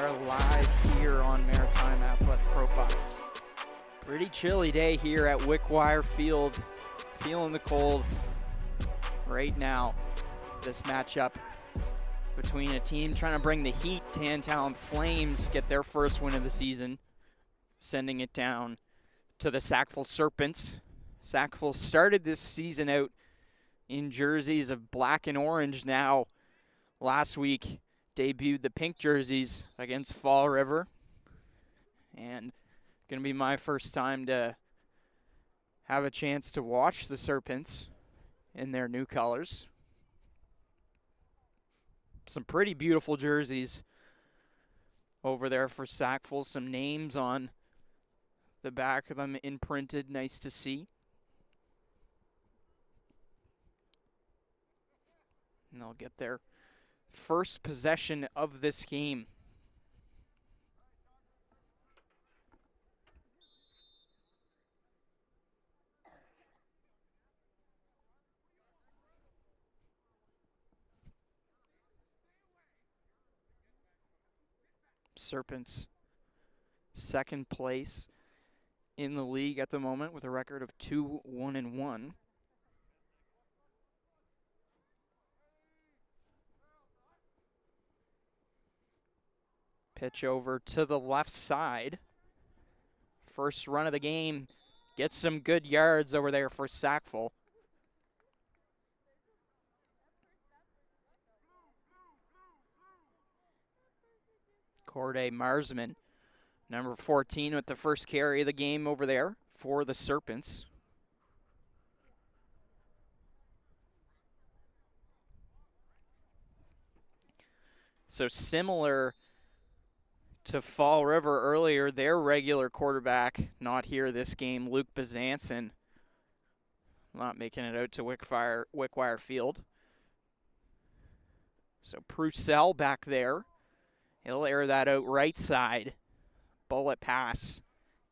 Wickwire live here on Maritime Athletic Profiles. Pretty chilly day here at Wickwire Field. Feeling the cold right now. This matchup between a team trying to bring the heat, Tantallon Flames get their first win of the season, sending it down to the Sackville Serpents. Sackville started this season out in jerseys of black and orange. Now, last week, debuted the pink jerseys against Fall River. And going to be my first time to have a chance to watch the Serpents in their new colors. Some pretty beautiful jerseys over there for Sackville. Some names on the back of them imprinted. Nice to see. And they'll get their first possession of this game. Serpents, second place in the league at the moment with a record of 2-1-1. Pitch over to the left side. First run of the game. Gets some good yards over there for Sackville. Corday Marsman, number 14, with the first carry of the game over there for the Serpents. So similar to Fall River earlier, their regular quarterback, not here this game, Luke Bezanson, not making it out to Wickwire Field. So Proussel back there. He'll air that out right side. Bullet pass,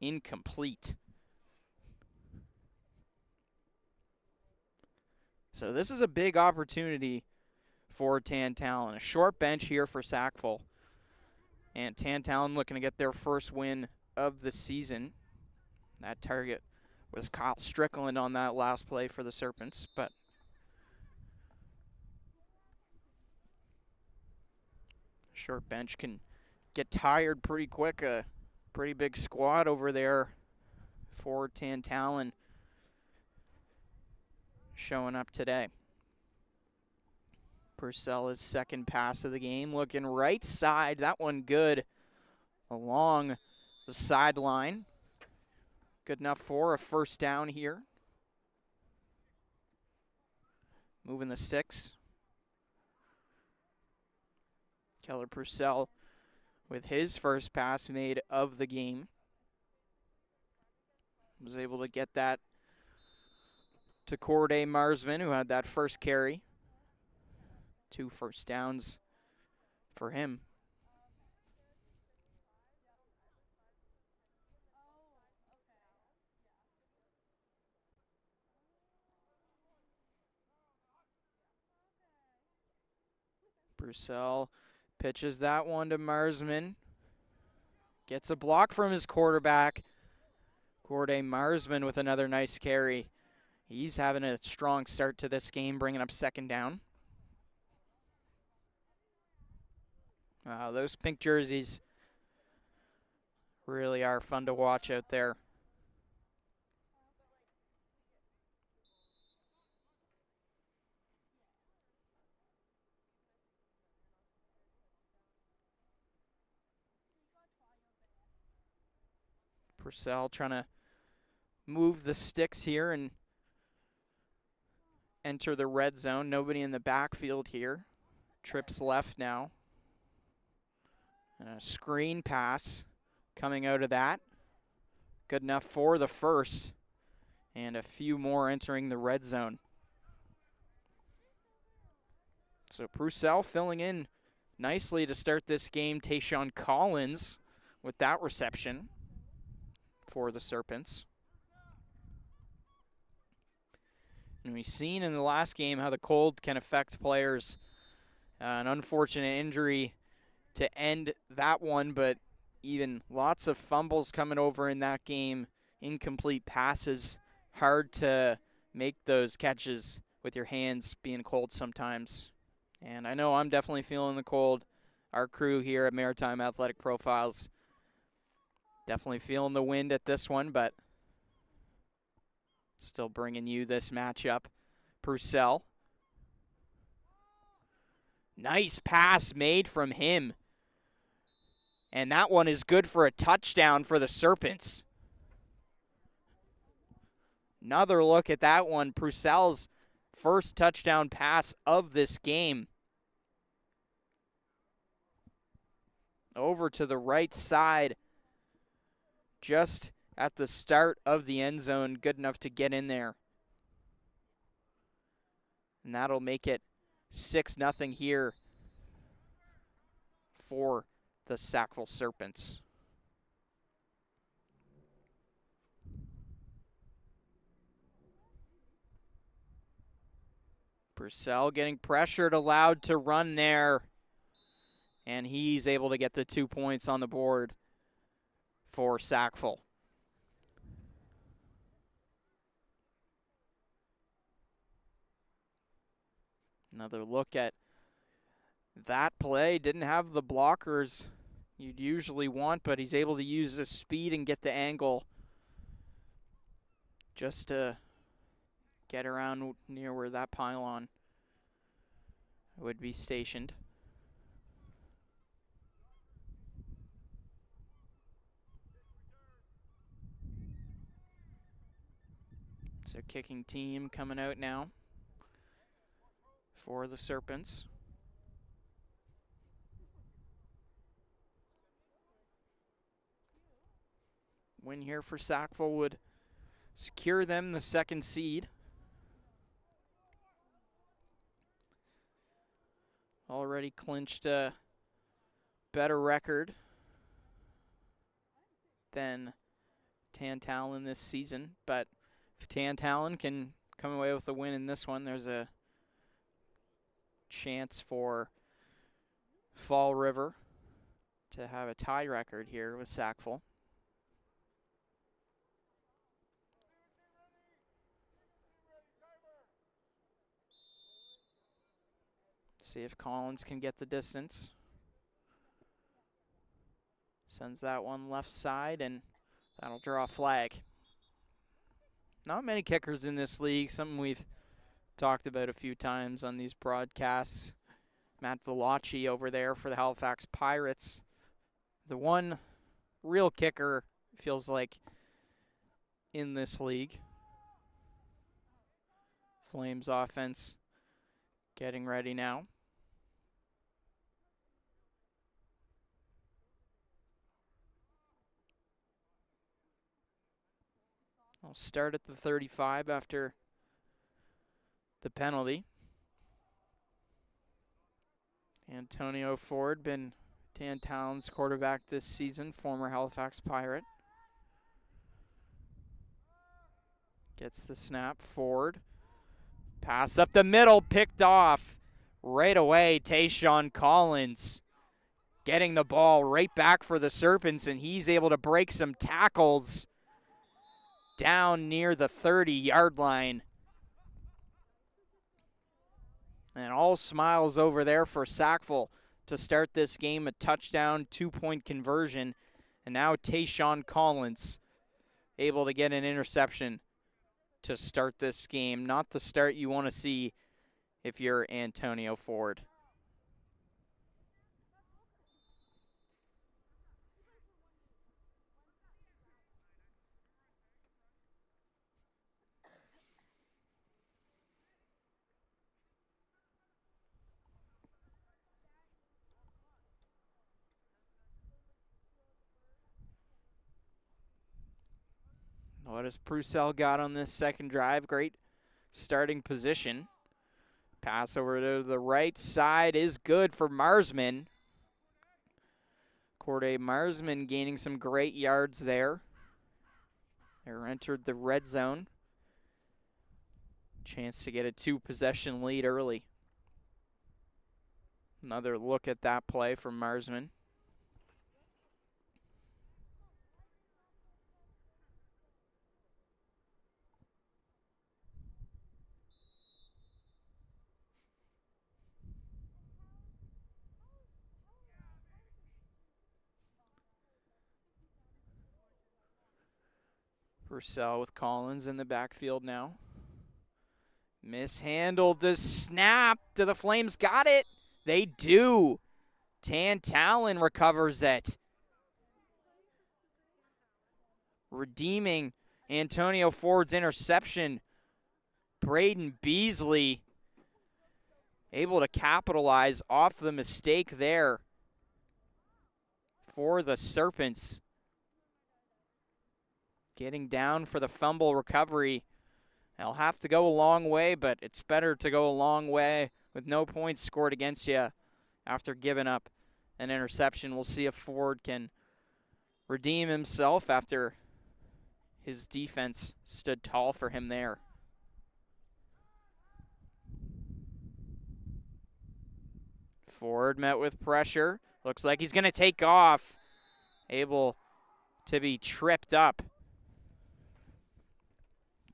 incomplete. So this is a big opportunity for Tantallon. A short bench here for Sackville. And Tantallon looking to get their first win of the season. That target was Kyle Strickland on that last play for the Serpents, but short bench can get tired pretty quick. A pretty big squad over there for Tantallon showing up today. Purcell's second pass of the game, looking right side. That one good along the sideline. Good enough for a first down here. Moving the sticks. Keller Purcell with his first pass made of the game. Was able to get that to Corday Marsman, who had that first carry. 2 first downs for him. Purcell pitches that one to Marsman. Gets a block from his quarterback. Corday Marsman with another nice carry. He's having a strong start to this game, bringing up second down. Those pink jerseys really are fun to watch out there. Purcell trying to move the sticks here and enter the red zone. Nobody in the backfield here. Trips left now. And a screen pass coming out of that. Good enough for the first. And a few more entering the red zone. So Purcell filling in nicely to start this game. Tayshawn Collins with that reception for the Serpents. And we've seen in the last game how the cold can affect players. An unfortunate injury to end that one, but even lots of fumbles coming over in that game, incomplete passes, hard to make those catches with your hands being cold sometimes. And I know I'm definitely feeling the cold. Our crew here at Maritime Athletic Profiles definitely feeling the wind at this one, but still bringing you this matchup. Purcell. Nice pass made from him. And that one is good for a touchdown for the Serpents. Another look at that one. Purcell's first touchdown pass of this game. Over to the right side. Just at the start of the end zone. Good enough to get in there. And that'll make it 6-0 here for the Sackville Serpents. Purcell getting pressured, allowed to run there. And he's able to get the 2 points on the board for Sackville. Another look at that play. Didn't have the blockers you'd usually want, but he's able to use his speed and get the angle just to get around near where that pylon would be stationed. So kicking team coming out now for the Serpents. Win here for Sackville would secure them the 2nd seed. Already clinched a better record than Tantallon this season, but if Tantallon can come away with a win in this one, there's a chance for Fall River to have a tie record here with Sackville. See if Collins can get the distance. Sends that one left side, and that'll draw a flag. Not many kickers in this league, something we've talked about a few times on these broadcasts. Matt Velocci over there for the Halifax Pirates. The one real kicker, feels like, in this league. Flames offense getting ready now. I'll start at the 35 after the penalty. Antonio Ford, been Tantallon's quarterback this season, former Halifax Pirate. Gets the snap, Ford. Pass up the middle, picked off right away. Tayshawn Collins getting the ball right back for the Serpents, and he's able to break some tackles down near the 30-yard line. And all smiles over there for Sackville to start this game. A touchdown, 2-point conversion. And now Tayshawn Collins able to get an interception to start this game. Not the start you want to see if you're Antonio Ford. What has Purcell got on this second drive? Great starting position. Pass over to the right side is good for Marsman. Corday Marsman gaining some great yards there. They're entered the red zone. Chance to get a 2-possession lead early. Another look at that play from Marsman. Purcell with Collins in the backfield now. Mishandled the snap. Do the Flames got it? They do. Talon recovers it. Redeeming Antonio Ford's interception. Braden Beasley able to capitalize off the mistake there for the Serpents. Getting down for the fumble recovery. They'll have to go a long way, but it's better to go a long way with no points scored against you after giving up an interception. We'll see if Ford can redeem himself after his defense stood tall for him there. Ford met with pressure. Looks like he's going to take off. Able to be tripped up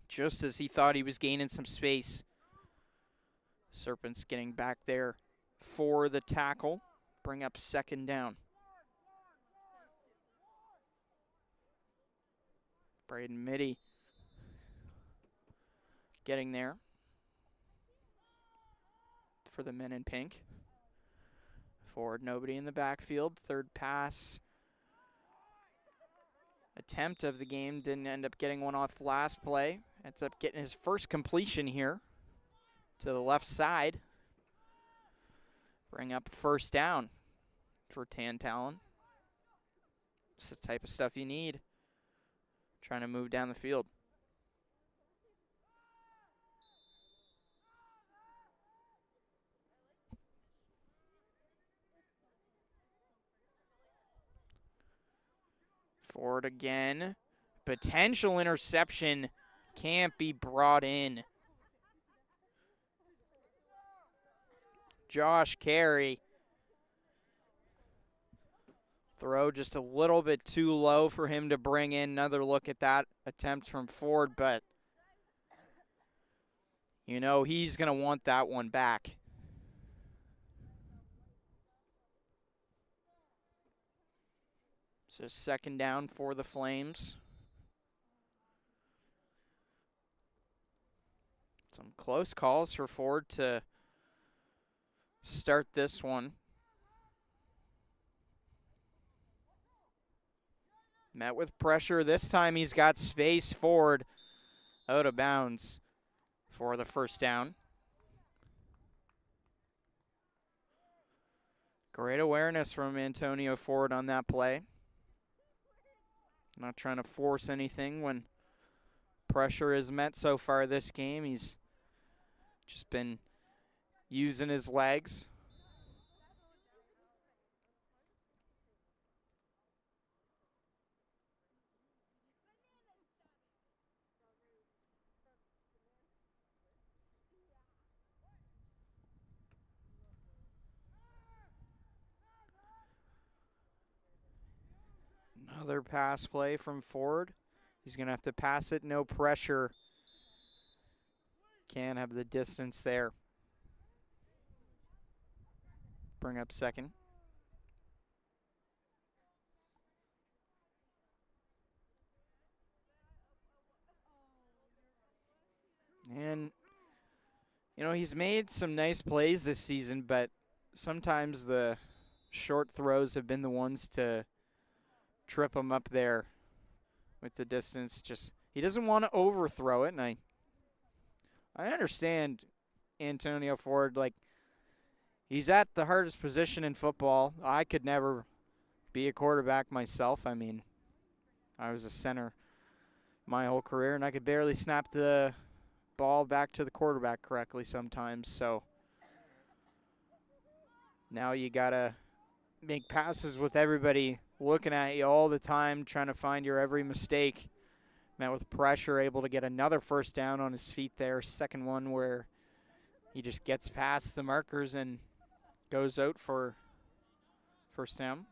just as he thought he was gaining some space. Serpents getting back there for the tackle. Bring up second down. Braden Mitty getting there for the men in pink. Ford, nobody in the backfield. Third pass attempt of the game. Didn't end up getting one off last play. Ends up getting his first completion here to the left side. Bring up first down for Talon. It's the type of stuff you need. Trying to move down the field. Ford again. Potential interception can't be brought in. Josh Carey. Throw just a little bit too low for him to bring in. Another look at that attempt from Ford, but you know he's going to want that one back. So second down for the Flames. Some close calls for Ford to start this one. Met with pressure. This time he's got space. Ford out of bounds for the first down. Great awareness from Antonio Ford on that play. Not trying to force anything when pressure is met so far this game. He's just been using his legs. Another pass play from Ford. He's going to have to pass it, no pressure. Can't have the distance there. Bring up second. And, you know, he's made some nice plays this season, but sometimes the short throws have been the ones to trip him up there with the distance. Just he doesn't want to overthrow it, and I understand Antonio Ford. Like, he's at the hardest position in football. I could never be a quarterback myself. I mean, I was a center my whole career, and I could barely snap the ball back to the quarterback correctly sometimes. So now you got to make passes with everybody looking at you all the time, trying to find your every mistake. Met with pressure, able to get another first down on his feet there. Second one where he just gets past the markers and goes out for first down.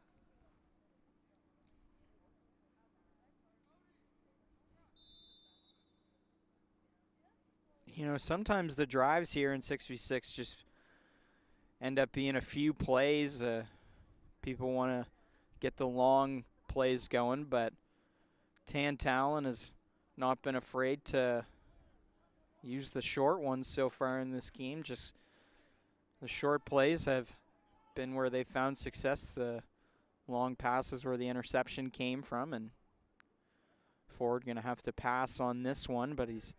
You know, sometimes the drives here in 6v6 just end up being a few plays. People want to get the long plays going, but Talon has not been afraid to use the short ones so far in this game. Just the short plays have been where they found success. The long passes where the interception came from, and Ford going to have to pass on this one, but he's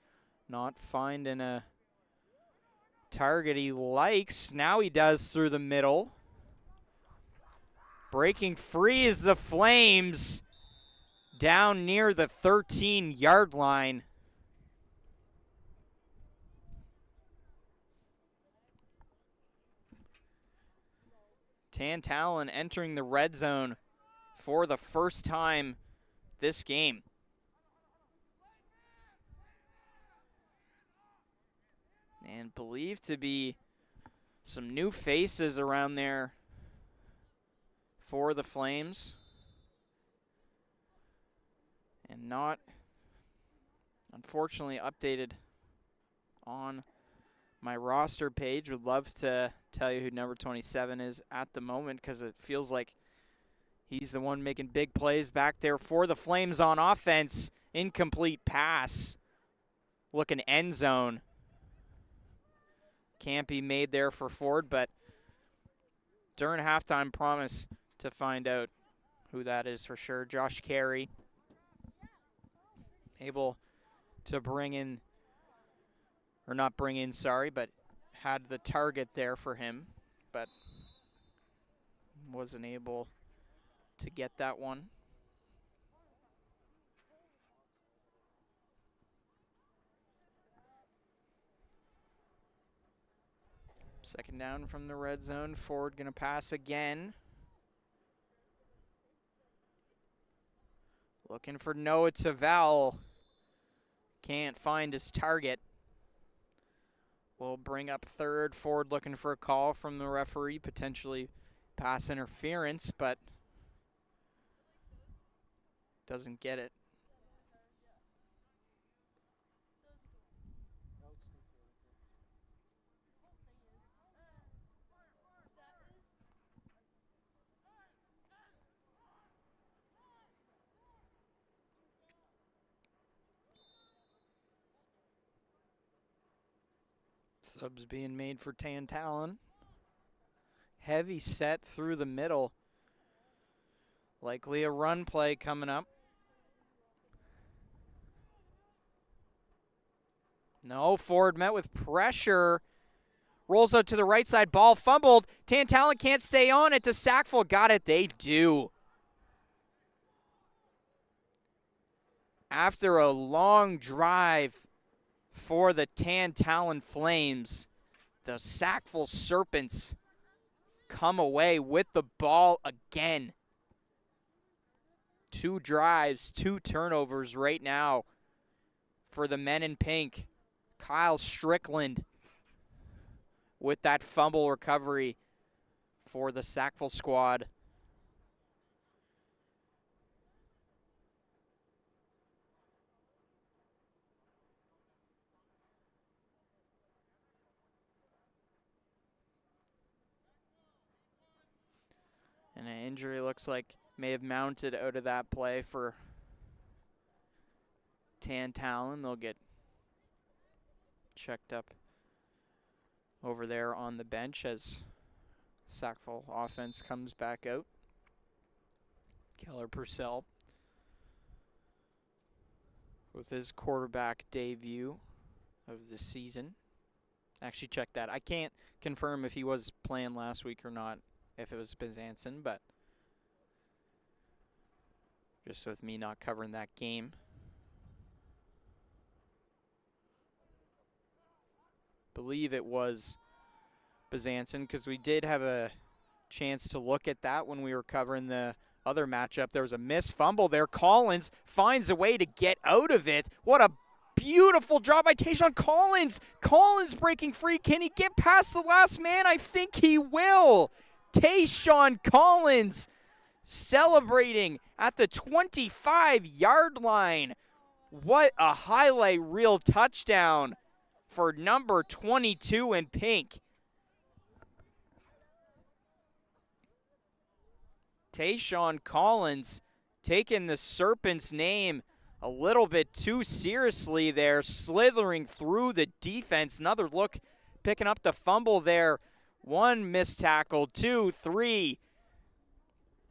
not finding a target he likes. Now he does through the middle. Breaking free is the Flames down near the 13-yard line. Talon entering the red zone for the first time this game. And believed to be some new faces around there for the Flames. And not, unfortunately, updated on my roster page. Would love to tell you who number 27 is at the moment, because it feels like he's the one making big plays back there for the Flames on offense. Incomplete pass. Looking end zone. Can't be made there for Ford, but during halftime, promise to find out who that is for sure. Josh Carey able to bring in, or not bring in, sorry, but had the target there for him, but wasn't able to get that one. Second down from the red zone. Ford going to pass again. Looking for Noah Tavel. Can't find his target. We'll bring up third. Ford looking for a call from the referee, potentially pass interference, but doesn't get it. Subs being made for Talon. Heavy set through the middle. Likely a run play coming up. No, Ford met with pressure. Rolls out to the right side, ball fumbled. Talon can't stay on it to Sackville. Got it, they do. After a long drive for the Talon Flames, the Sackville Serpents come away with the ball again. 2 drives, 2 turnovers right now for the men in pink. Kyle Strickland with that fumble recovery for the Sackville squad. And an injury looks like may have mounted out of that play for Talon. They'll get checked up over there on the bench as Sackville offense comes back out. Keller Purcell with his quarterback debut of the season. Actually, check that. I can't confirm if he was playing last week or not, if it was Byzantin, but just with me not covering that game. Believe it was Byzantin, because we did have a chance to look at that when we were covering the other matchup. There was a missed fumble there. Collins finds a way to get out of it. What a beautiful job by Tayshawn Collins. Collins breaking free. Can he get past the last man? I think he will. Tayshawn Collins celebrating at the 25-yard line. What a highlight reel touchdown for number 22 in pink. Tayshawn Collins taking the Serpents name a little bit too seriously there, slithering through the defense. Another look, picking up the fumble there. One missed tackle, 2, 3.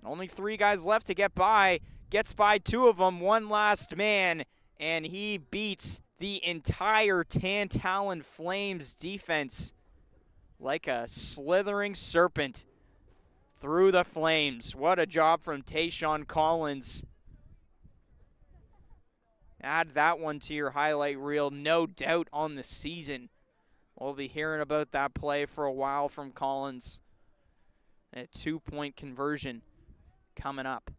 Only 3 guys left to get by. Gets by 2 of them, one last man, and he beats the entire Tantallon Flames defense like a slithering serpent through the flames. What a job from Tayshawn Collins. Add that one to your highlight reel, no doubt, on the season. We'll be hearing about that play for a while from Collins. A 2-point conversion coming up.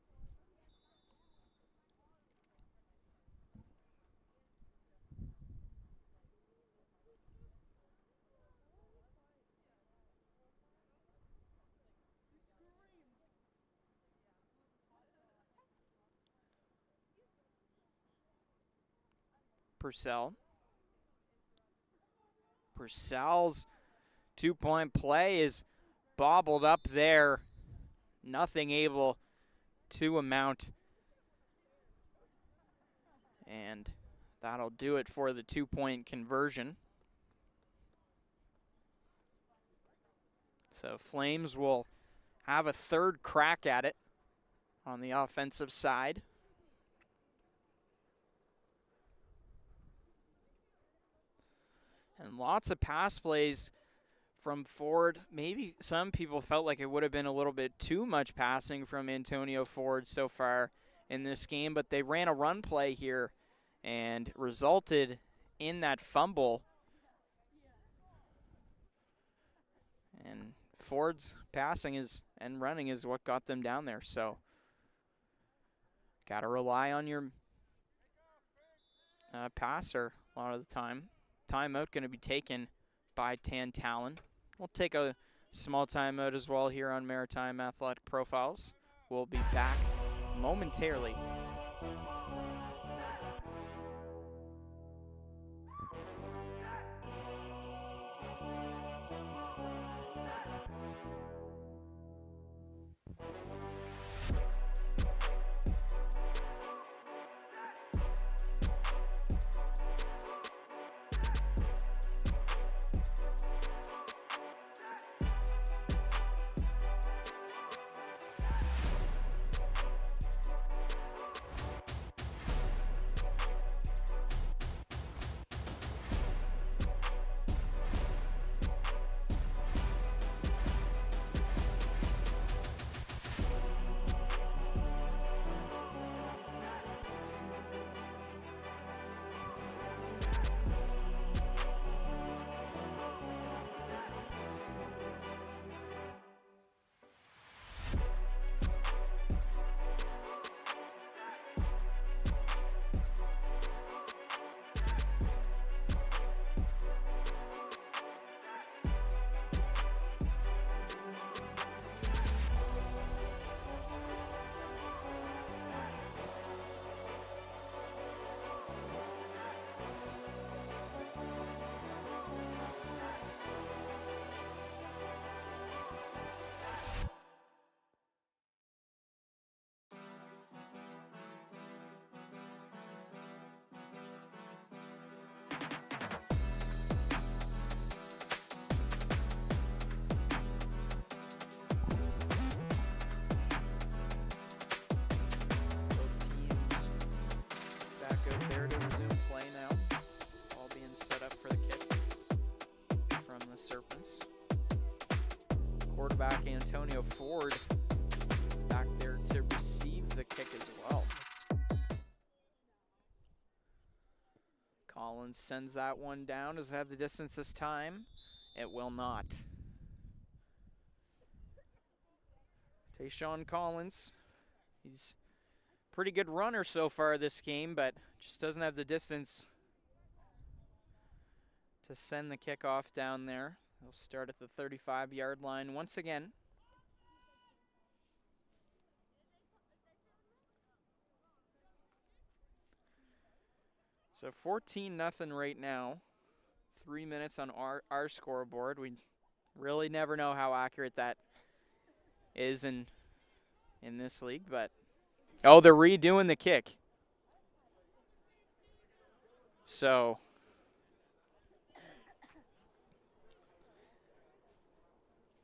Purcell's 2-point play is bobbled up there. Nothing able to amount. And that'll do it for the 2-point conversion. So Flames will have a third crack at it on the offensive side. And lots of pass plays from Ford. Maybe some people felt like it would have been a little bit too much passing from Antonio Ford so far in this game, but they ran a run play here and resulted in that fumble. And Ford's passing and running is what got them down there. So got to rely on your passer a lot of the time. Timeout going to be taken by Tantallon. We'll take a small timeout as well here on Maritime Athletic Profiles. We'll be back momentarily. Serpents. Quarterback Antonio Ford back there to receive the kick as well. Collins sends that one down. Does it have the distance this time? It will not. Tayshawn Collins, he's a pretty good runner so far this game, but just doesn't have the distance to send the kickoff down there. They'll start at the 35-yard line once again. So 14-0 right now. 3 minutes on our scoreboard. We really never know how accurate that is in this league, but oh, they're redoing the kick. So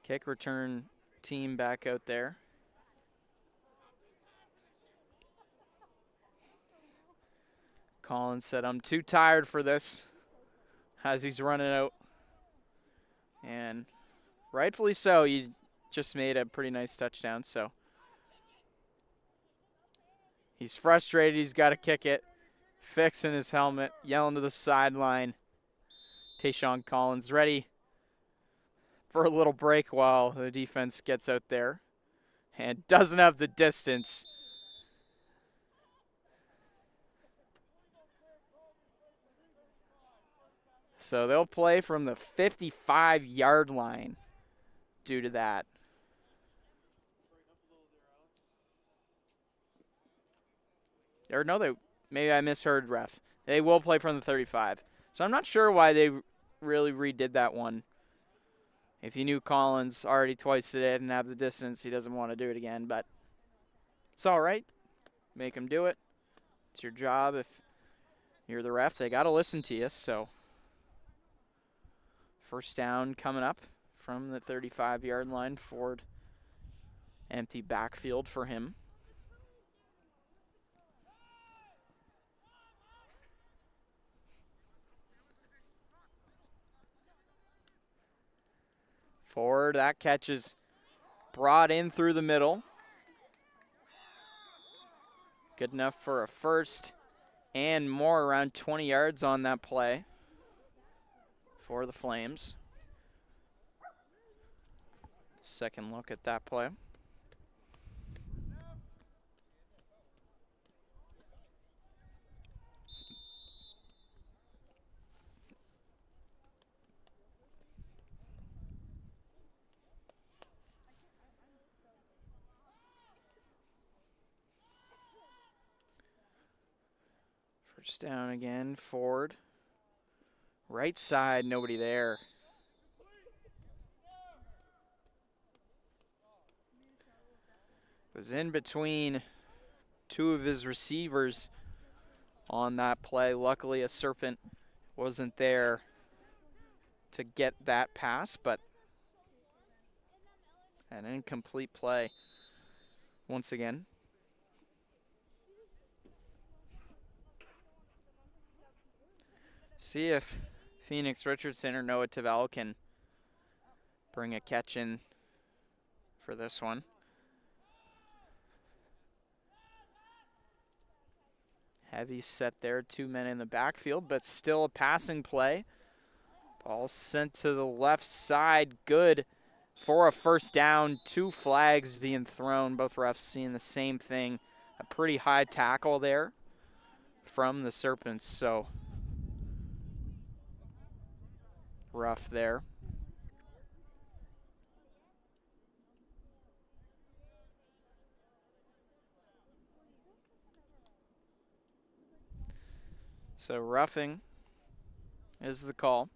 kick return team back out there. Collins said, "I'm too tired for this," as he's running out. And rightfully so. He just made a pretty nice touchdown, so he's frustrated. He's got to kick it. Fixing his helmet, yelling to the sideline. Tayshawn Collins ready for a little break while the defense gets out there. And doesn't have the distance. So they'll play from the 55-yard line due to that. Or no, maybe I misheard, ref. They will play from the 35. So I'm not sure why they really redid that one. If you knew Collins already twice today didn't have the distance, he doesn't want to do it again. But it's all right. Make him do it. It's your job. If you're the ref, they got to listen to you. So first down coming up from the 35-yard line. Ford, empty backfield for him. Ford, that catch is brought in through the middle. Good enough for a first and more, around 20 yards on that play for the Flames. Second look at that play. First down again, Ford. Right side, nobody there. Was in between two of his receivers on that play. Luckily, a Serpent wasn't there to get that pass, but an incomplete play once again. See if Phoenix Richardson or Noah Tavel can bring a catch in for this one. Heavy set there, 2 men in the backfield, but still a passing play. Ball sent to the left side, good for a first down. 2 flags being thrown, both refs seeing the same thing. A pretty high tackle there from the Serpents, so rough there. So roughing is the call.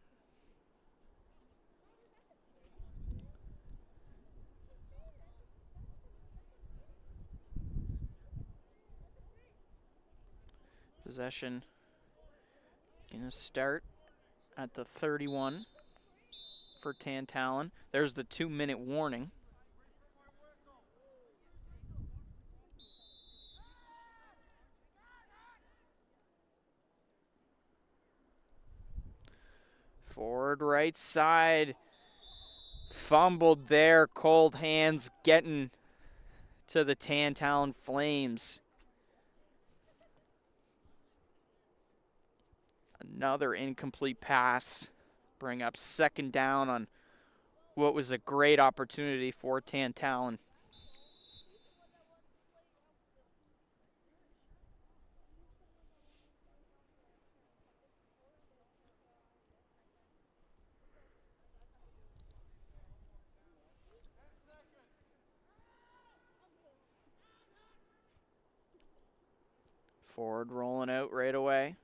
Possession going to start at the 31 for Tantallon. There's the 2-minute warning. Forward right side. Fumbled there. Cold hands getting to the Tantallon Flames. Another incomplete pass. Bring up second down on what was a great opportunity for Tantallon. Ford rolling out right away.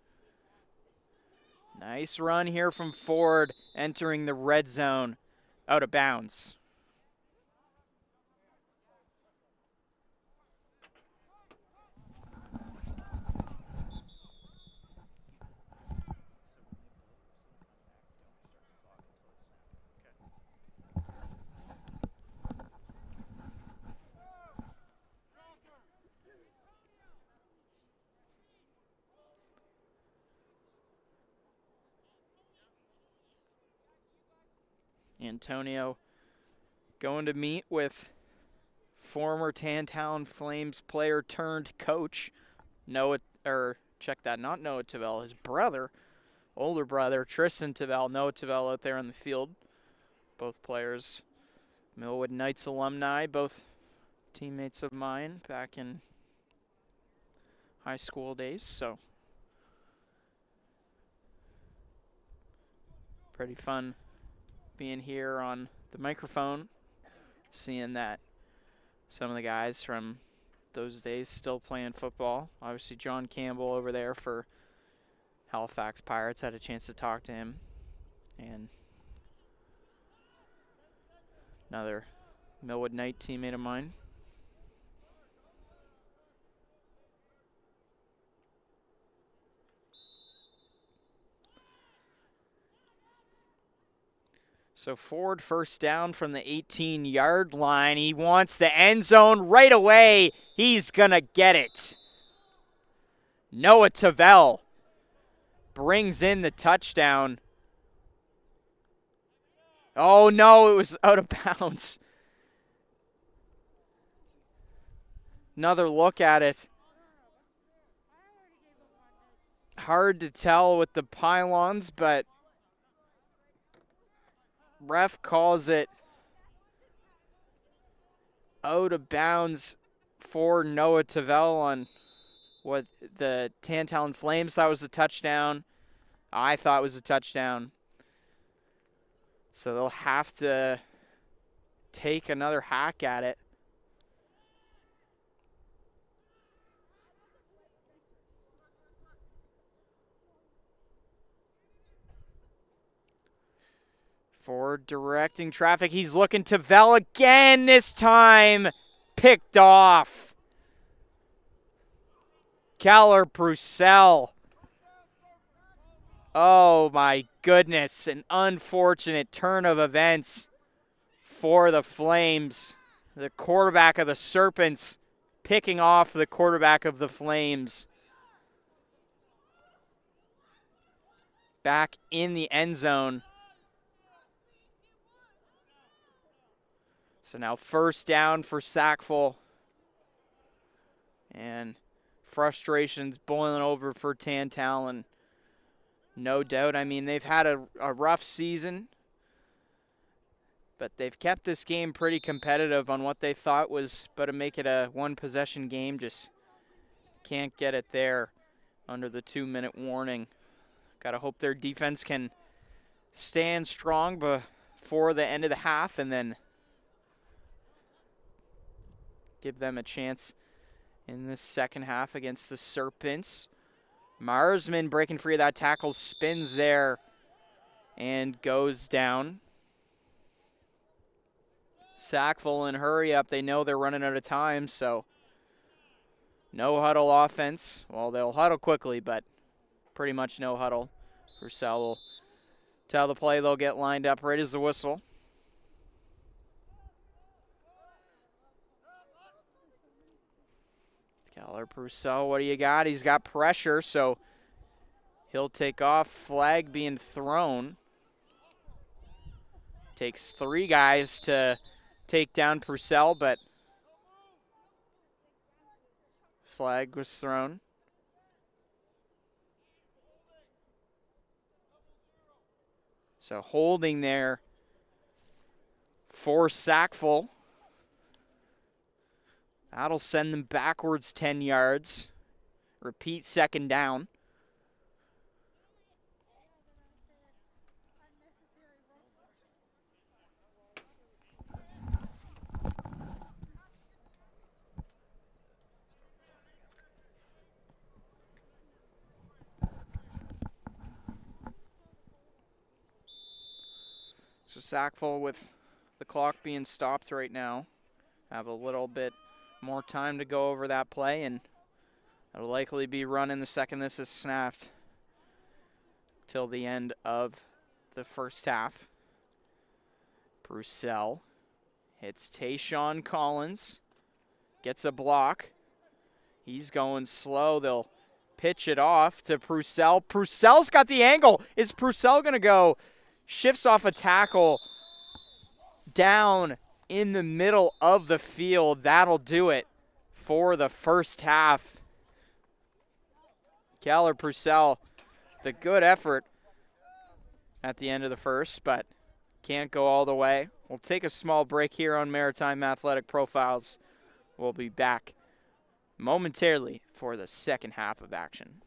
Nice run here from Ford, entering the red zone, out of bounds. Antonio going to meet with former Tantown Flames player turned coach Noah, or check that, not Noah Tavel, his brother, older brother, Tristan Tavel. Noah Tavel out there on the field. Both players, Millwood Knights alumni, both teammates of mine back in high school days, so pretty fun being here on the microphone, seeing that some of the guys from those days still playing football. Obviously John Campbell over there for Halifax Pirates, had a chance to talk to him, and another Millwood Knight teammate of mine. So Ford first down from the 18-yard line. He wants the end zone right away. He's going to get it. Noah Tavel brings in the touchdown. Oh, no, it was out of bounds. Another look at it. Hard to tell with the pylons, but ref calls it out of bounds for Noah Tavel on what the Tantalon Flames thought was a touchdown. I thought was a touchdown. So they'll have to take another hack at it. Ford directing traffic. He's looking to Vel again, this time picked off. Keller Proussel. Oh my goodness, an unfortunate turn of events for the Flames. The quarterback of the Serpents picking off the quarterback of the Flames. Back in the end zone. So now first down for Sackville. And frustrations boiling over for Tantalon. No doubt. I mean, they've had a rough season, but they've kept this game pretty competitive on what they thought was but to make it a one-possession game. Just can't get it there under the 2-minute warning. Got to hope their defense can stand strong before the end of the half and then give them a chance in this second half against the Serpents. Marsman breaking free of that tackle, spins there and goes down. Sackville in hurry up. They know they're running out of time, so no huddle offense. Well, they'll huddle quickly, but pretty much no huddle. Proussel will tell the play they'll get lined up right as the whistle. Keller Proussel, what do you got? He's got pressure, so he'll take off. Flag being thrown. Takes 3 guys to take down Proussel, but flag was thrown. So holding there for Sackville. That'll send them backwards 10 yards. Repeat second down. So Sackville, with the clock being stopped right now, have a little bit more time to go over that play, and it'll likely be running the second this is snapped till the end of the first half. Purcell hits Tayshawn Collins, gets a block. He's going slow. They'll pitch it off to Purcell. Purcell's got the angle. Is Purcell going to go? Shifts off a tackle down in the middle of the field. That'll do it for the first half. Keller Purcell, the good effort at the end of the first, but can't go all the way. We'll take a small break here on Maritime Athletic Profiles. We'll be back momentarily for the second half of action.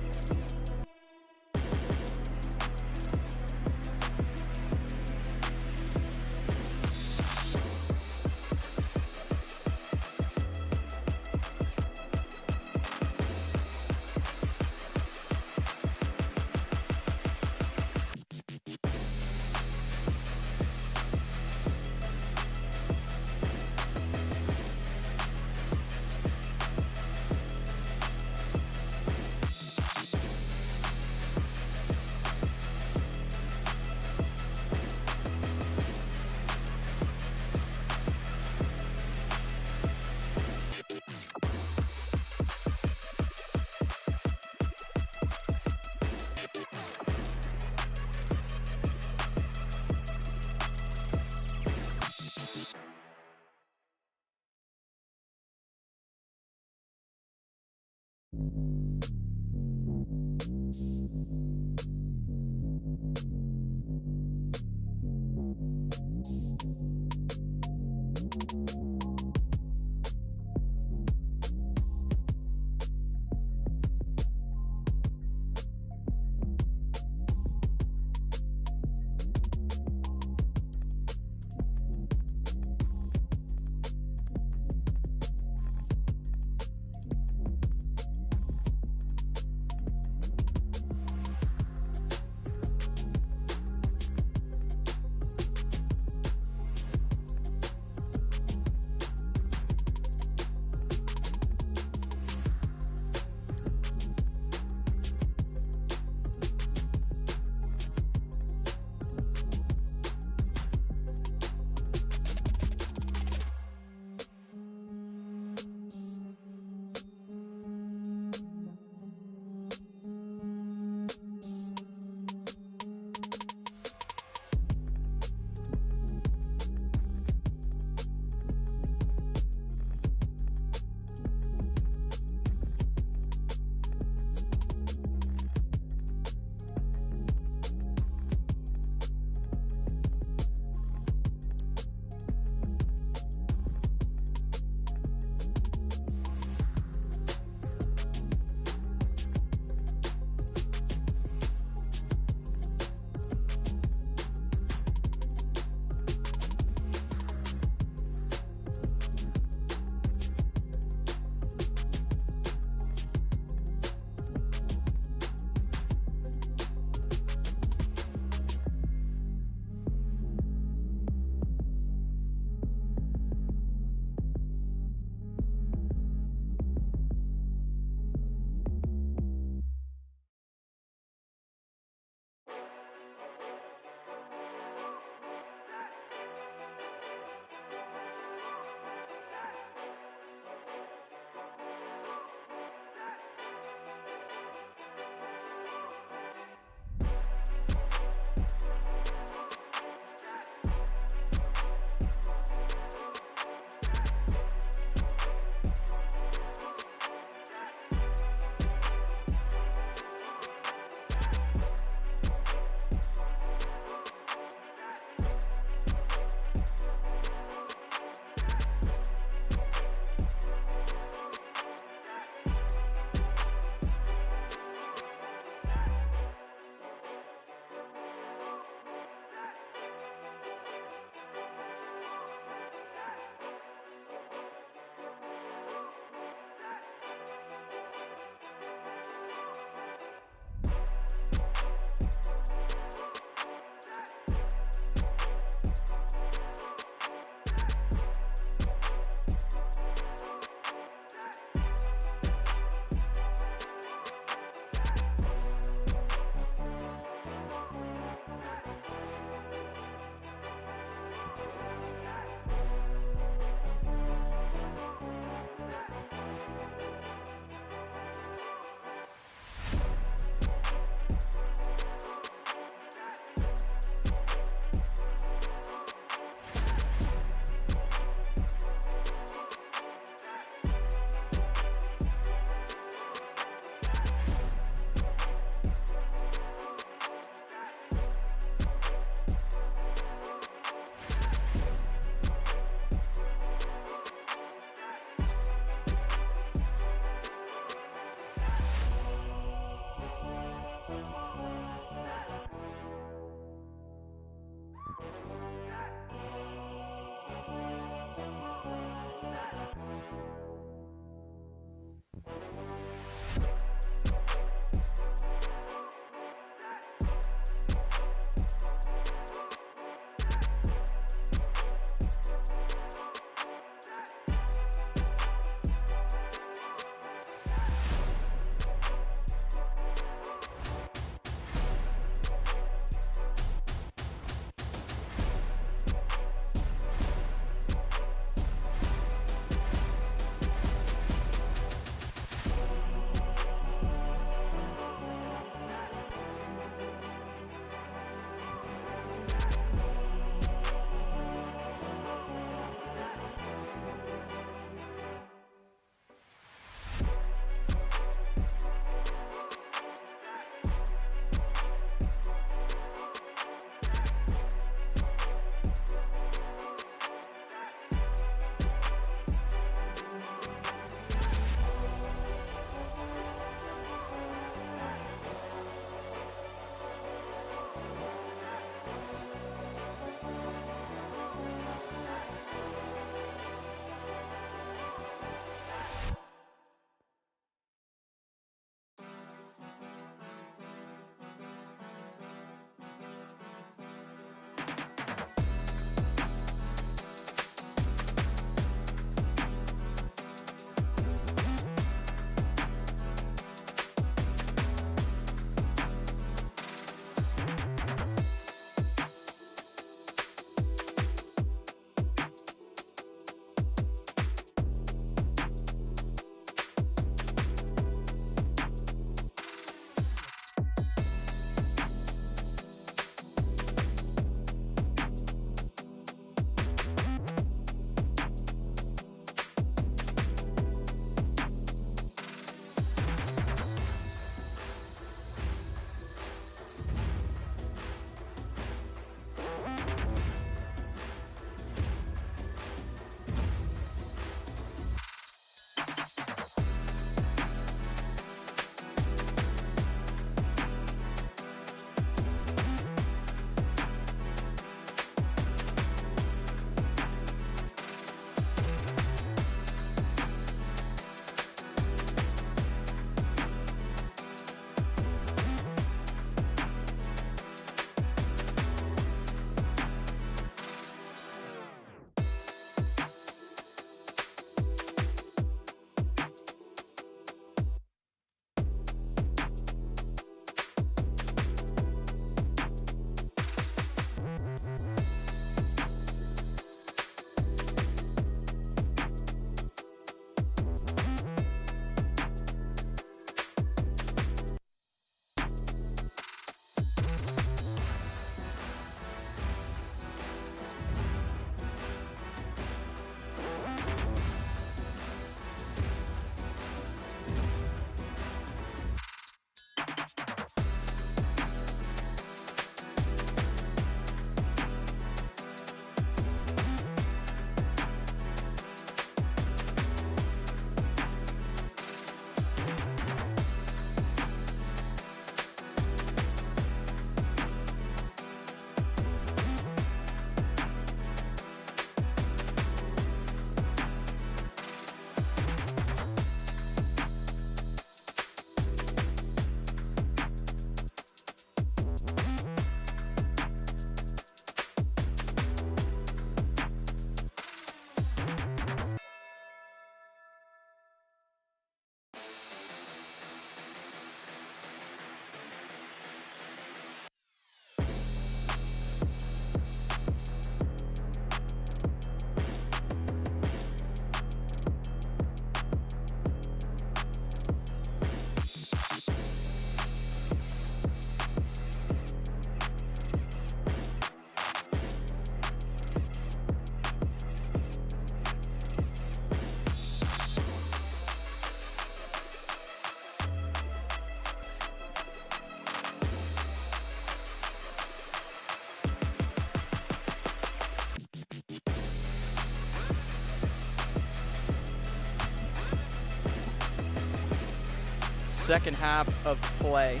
second half of play.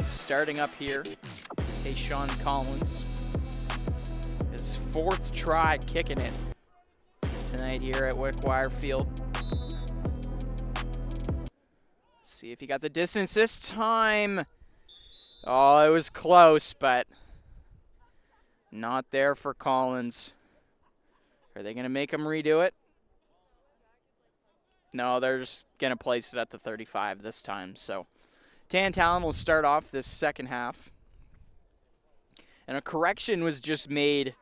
Starting up here, Sean Collins. His fourth try kicking it tonight here at Wickwire Field. See if he got the distance this time. Oh, it was close, but not there for Collins. Are they going to make him redo it? No, they're just going to place it at the 35 this time. So Tantallon will start off this second half. And a correction was just made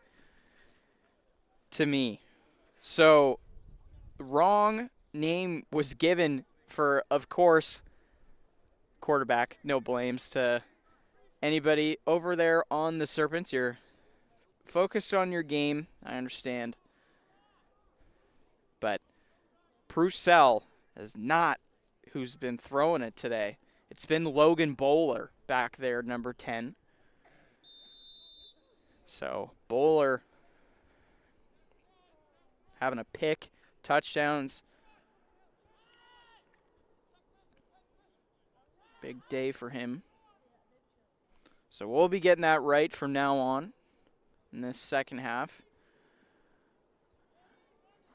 to me. So wrong name was given for, of course, quarterback. No blames to anybody over there on the Serpents. You're focused on your game, I understand. But Proussel is not who's been throwing it today. It's been Logan Bowler back there, number 10. So Bowler having a pick, touchdowns. Big day for him. So we'll be getting that right from now on in this second half.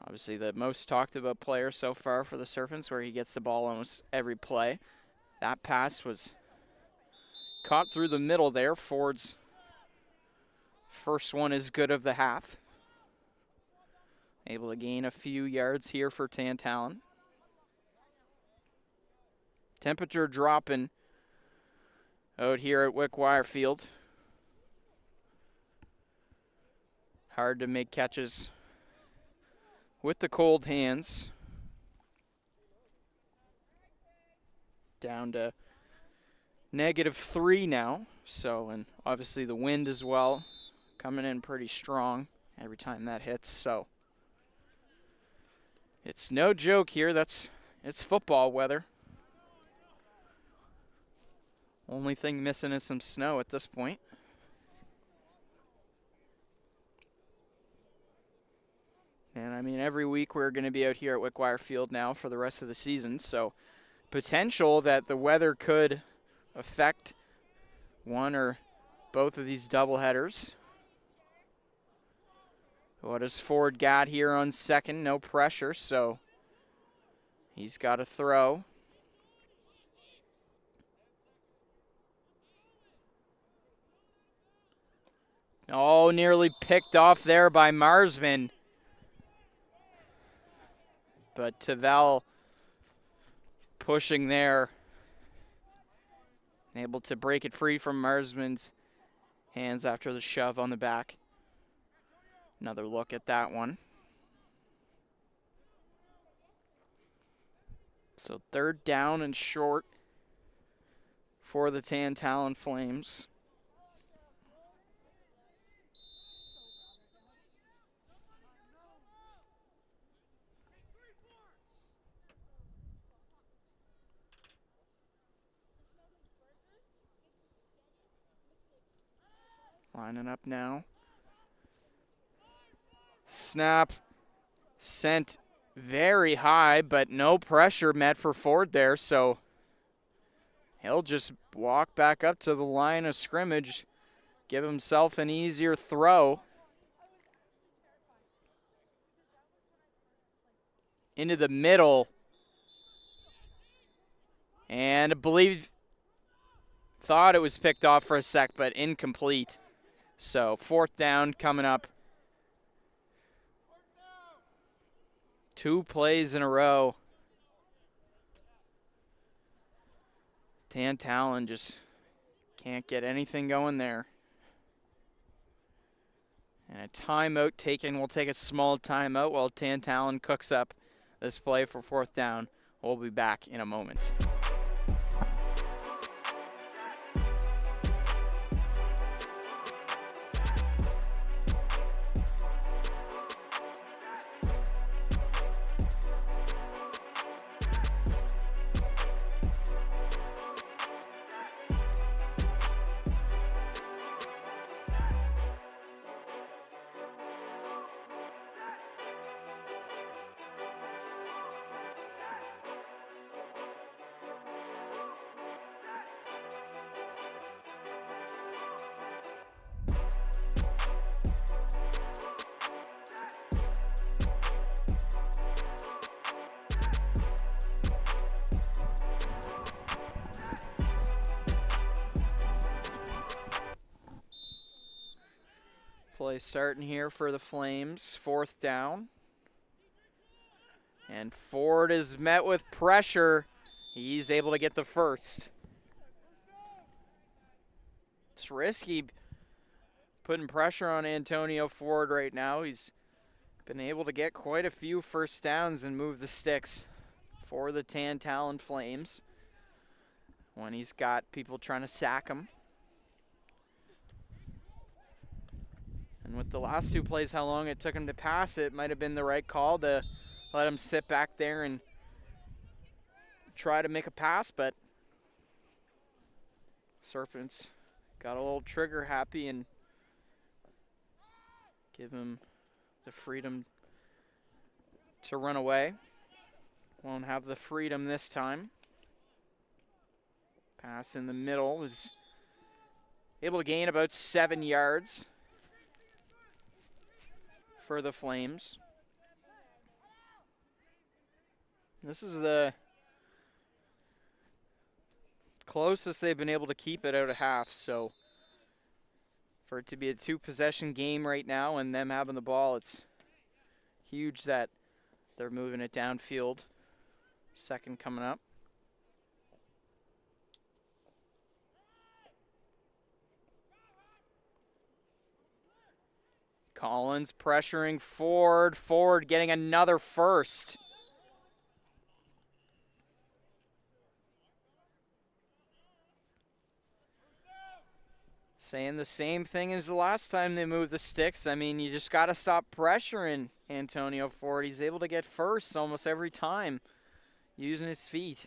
Obviously the most talked about player so far for the Serpents, where he gets the ball almost every play. That pass was caught through the middle there. Ford's first one is good of the half. Able to gain a few yards here for Tantallon. Temperature dropping out here at Wickwire Field. Hard to make catches with the cold hands. Down to -3 now. So, and obviously the wind as well coming in pretty strong every time that hits. So it's no joke here. It's football weather. Only thing missing is some snow at this point. And I mean, every week we're going to be out here at Wickwire Field now for the rest of the season. So potential that the weather could affect one or both of these doubleheaders. What does Ford got here on second? No pressure, so he's got to throw. Oh, nearly picked off there by Marsman. But Tavel pushing there. Able to break it free from Marsman's hands after the shove on the back. Another look at that one. So third down and short for the Tantallon Flames. Lining up now. Snap sent very high, but no pressure met for Ford there, so he'll just walk back up to the line of scrimmage, give himself an easier throw. Into the middle. And I believe, thought it was picked off for a sec, but incomplete. So fourth down coming up. 2 plays in a row. Tantallon just can't get anything going there. And a timeout taken. We'll take a small timeout while Tantallon cooks up this play for fourth down. We'll be back in a moment. Play starting here for the Flames. 4th down. And Ford is met with pressure. He's able to get the first. It's risky putting pressure on Antonio Ford right now. He's been able to get quite a few first downs and move the sticks for the Tantallon Flames when he's got people trying to sack him. And with the last 2 plays, how long it took him to pass, it might have been the right call to let him sit back there and try to make a pass, but Serpents got a little trigger happy and give him the freedom to run away. Won't have the freedom this time. Pass in the middle is able to gain about 7 yards for the Flames. This is the closest they've been able to keep it out of half, so for it to be a 2-possession game right now and them having the ball, it's huge that they're moving it downfield. 2nd coming up. Collins pressuring Ford. Ford getting another first. Saying the same thing as the last time they moved the sticks. I mean, you just got to stop pressuring Antonio Ford. He's able to get first almost every time using his feet.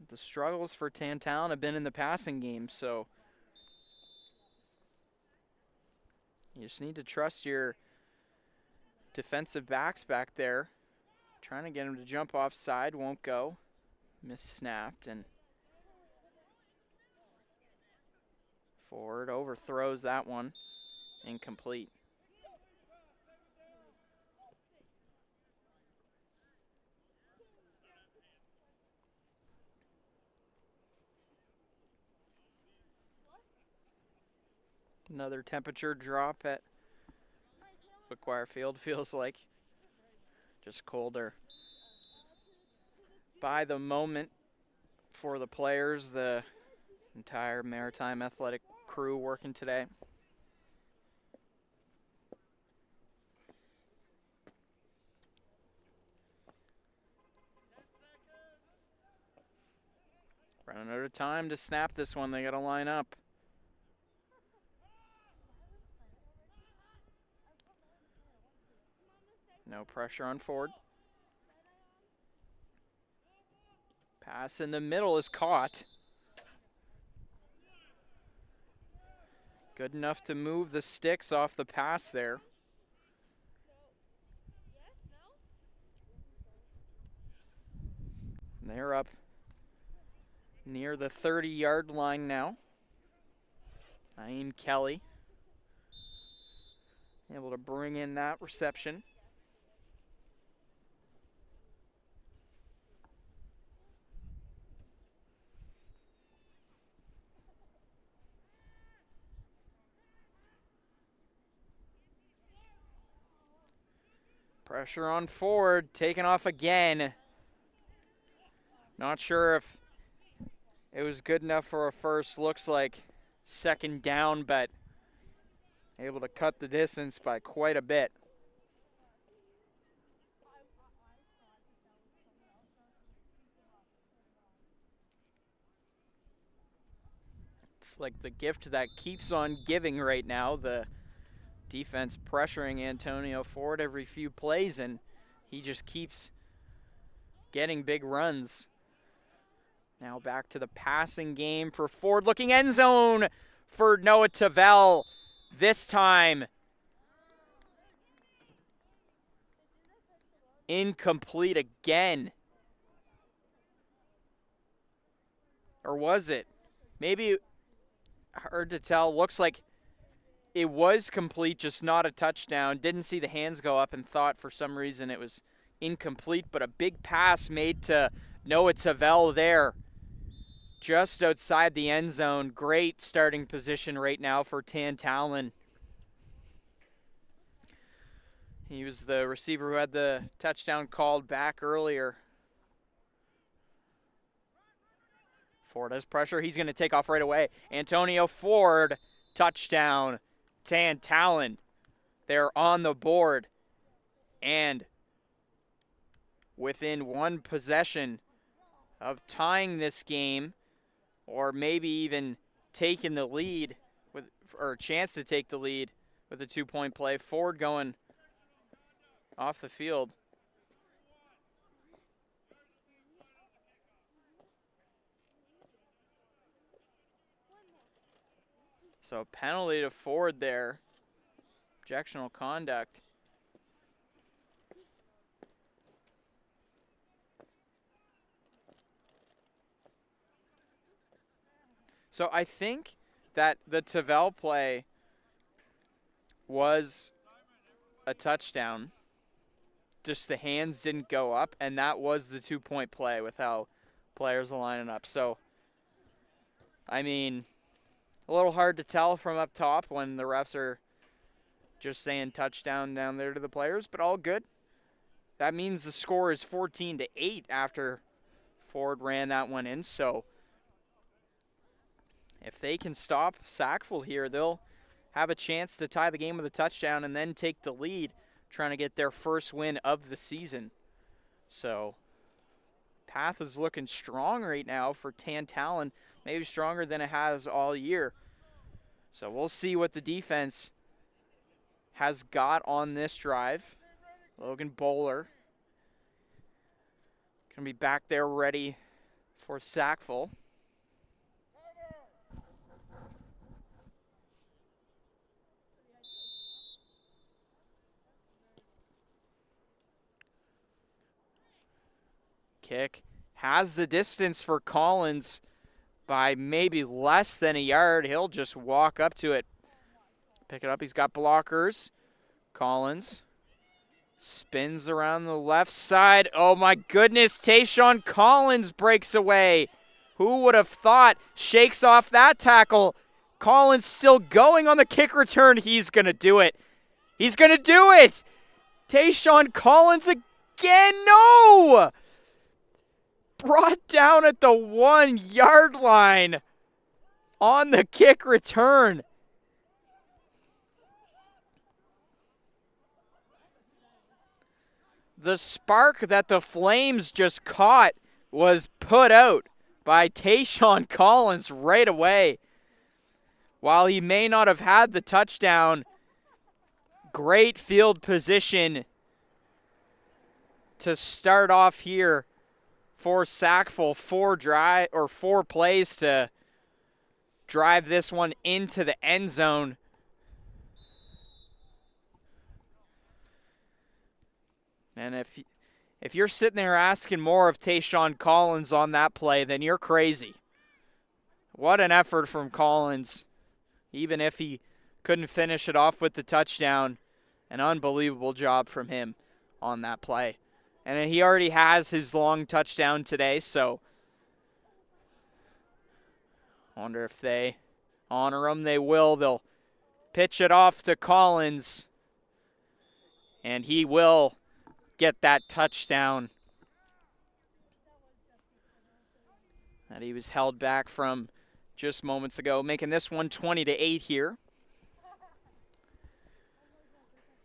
The struggles for Tantallon have been in the passing game, so you just need to trust your defensive backs back there. Trying to get him to jump offside, won't go. Miss-snapped, and Ford overthrows that one. Incomplete. Another temperature drop at Wickwire Field. Feels like just colder by the moment for the players, the entire Maritime Athletic crew working today. Running out of time to snap this one. They got to line up. No pressure on Ford. Pass in the middle is caught. Good enough to move the sticks off the pass there. They're up near the 30-yard line now. Naeem Kelly able to bring in that reception. Pressure on Ford, taken off again. Not sure if it was good enough for a first. Looks like 2nd down, but able to cut the distance by quite a bit. It's like the gift that keeps on giving right now. The defense pressuring Antonio Ford every few plays, and he just keeps getting big runs. Now back to the passing game for Ford. Looking end zone for Noah Tavel. This time incomplete again. Or was it? Maybe hard to tell. Looks like it was complete, just not a touchdown. Didn't see the hands go up and thought for some reason it was incomplete, but a big pass made to Noah Tavel there. just outside the end zone. Great starting position right now for Tantalon. He was the receiver who had the touchdown called back earlier. Ford has pressure. He's going to take off right away. Antonio Ford, touchdown. Tantalon, they're on the board. And within one possession of tying this game, or maybe even taking the lead, or a chance to take the lead with a 2-point play. Ford going off the field. So penalty to Ford there. Objectionable conduct. So I think that the Tavel play was a touchdown. Just the hands didn't go up, and that was the 2-point play with how players are lining up. So, I mean, a little hard to tell from up top when the refs are just saying touchdown down there to the players, but all good. That means the score is 14-8 after Ford ran that one in. So if they can stop Sackville here, they'll have a chance to tie the game with a touchdown and then take the lead, trying to get their first win of the season. So path is looking strong right now for Tantalon, maybe stronger than it has all year. So we'll see what the defense has got on this drive. Logan Bowler going to be back there ready for Sackville. Kick has the distance for Collins by maybe less than a yard. He'll just walk up to it. Pick it up. He's got blockers. Collins spins around the left side. Oh my goodness, Tayshawn Collins breaks away. Who would have thought? Shakes off that tackle. Collins still going on the kick return. He's going to do it. He's going to do it. Tayshawn Collins again. No! Brought down at the 1-yard line on the kick return. The spark that the Flames just caught was put out by Tayshawn Collins right away. While he may not have had the touchdown, great field position to start off here for Sackville. 4 plays to drive this one into the end zone. And if you're sitting there asking more of Tayshawn Collins on that play, then you're crazy. What an effort from Collins. Even if he couldn't finish it off with the touchdown, an unbelievable job from him on that play. And he already has his long touchdown today, so I wonder if they honor him. They will. They'll pitch it off to Collins, and he will get that touchdown that he was held back from just moments ago, making this one 20-8 here.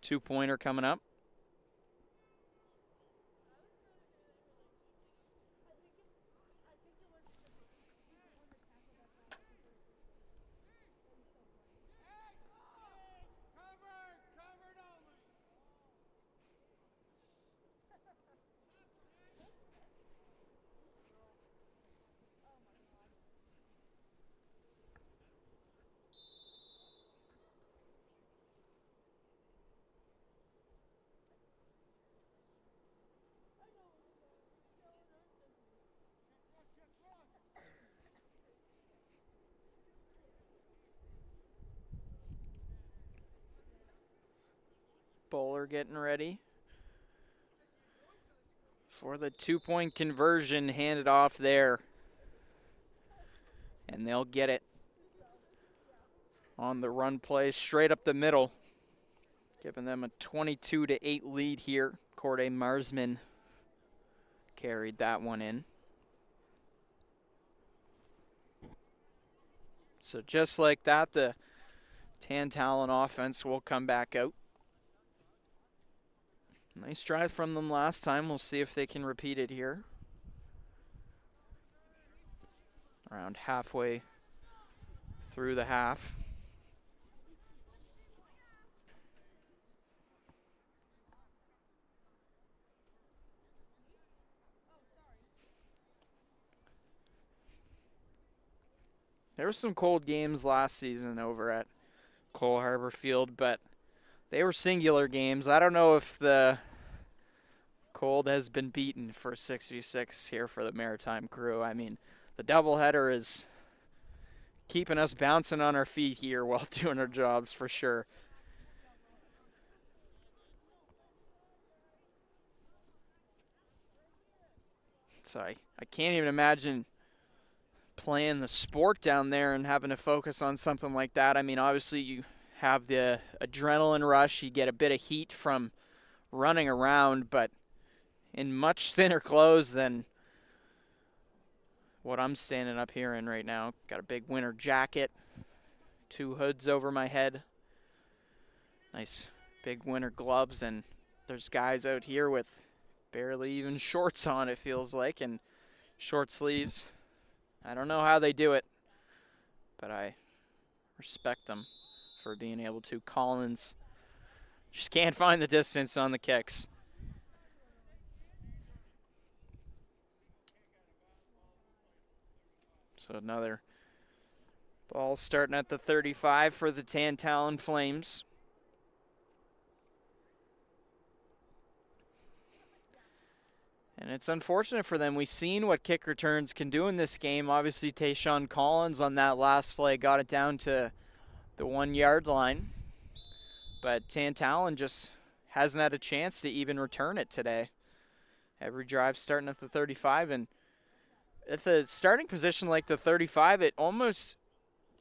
2-pointer coming up. Bowler getting ready for the 2-point conversion, handed off there and they'll get it on the run play straight up the middle, giving them a 22-8 lead here. Corday Marsman carried that one in. So just like that, the Tantallon offense will come back out. Nice drive from them last time. We'll see if they can repeat it here. Around halfway through the half. There were some cold games last season over at Cole Harbor Field, but they were singular games. I don't know if the cold has been beaten for 6v6 here for the Maritime crew. I mean, the doubleheader is keeping us bouncing on our feet here while doing our jobs for sure. So I can't even imagine playing the sport down there and having to focus on something like that. I mean, obviously you have the adrenaline rush, you get a bit of heat from running around, but in much thinner clothes than what I'm standing up here in right now. Got a big winter jacket, 2 hoods over my head, nice big winter gloves, and there's guys out here with barely even shorts on, it feels like, and short sleeves. I don't know how they do it, but I respect them for being able to. Collins just can't find the distance on the kicks. So another ball starting at the 35 for the Tantallon Flames. And it's unfortunate for them. We've seen what kick returns can do in this game. Obviously, Tayshawn Collins on that last play got it down to the 1-yard line. But Tantallon just hasn't had a chance to even return it today. Every drive starting at the 35. And at the starting position like the 35, it almost,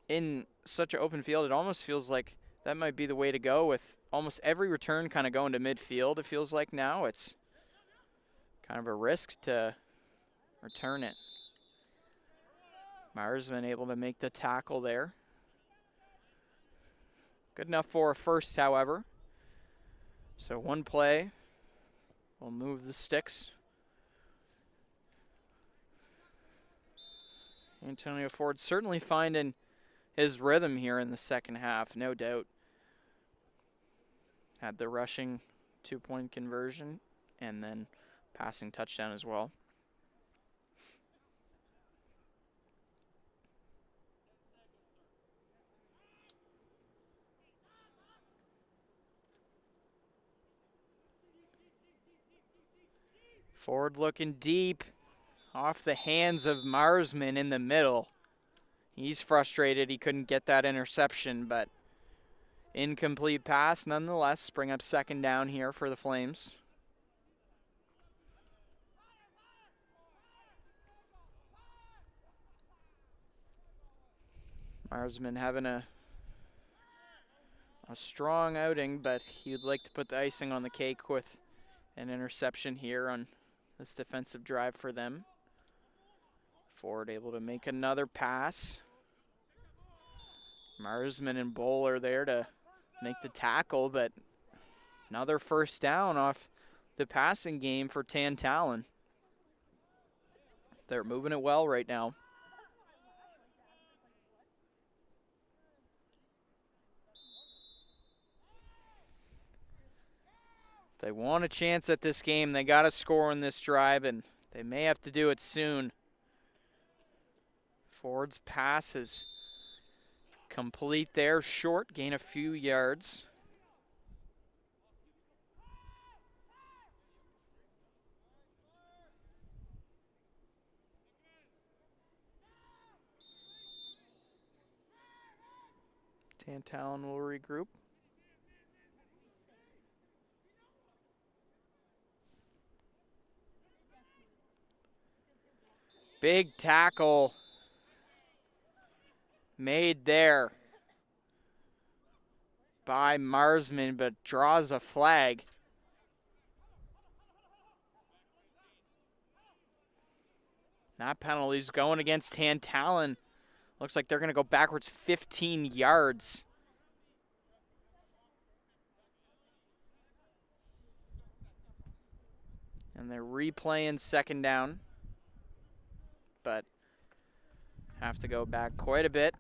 in such an open field, it almost feels like that might be the way to go, with almost every return kind of going to midfield. It feels like now it's kind of a risk to return it. Marsman able to make the tackle there. Good enough for a first, however. So one play will move the sticks. Antonio Ford certainly finding his rhythm here in the second half, no doubt. Had the rushing 2-point conversion and then passing touchdown as well. Ford looking deep off the hands of Marsman in the middle. He's frustrated he couldn't get that interception, but incomplete pass nonetheless. Bring up second down here for the Flames. Marsman having a strong outing, but he'd like to put the icing on the cake with an interception here on this defensive drive for them. Ford able to make another pass. Marsman and Bowler there to make the tackle, but another first down off the passing game for Tantallon. They're moving it well right now. If they want a chance at this game, they got to score in this drive, and they may have to do it soon. Ford's pass is complete there, short, gain a few yards. Tantallon will regroup. Big tackle made there by Marsman, but draws a flag. That penalty's going against Tantallon. Looks like they're going to go backwards 15 yards. And they're replaying second down, but have to go back quite a bit.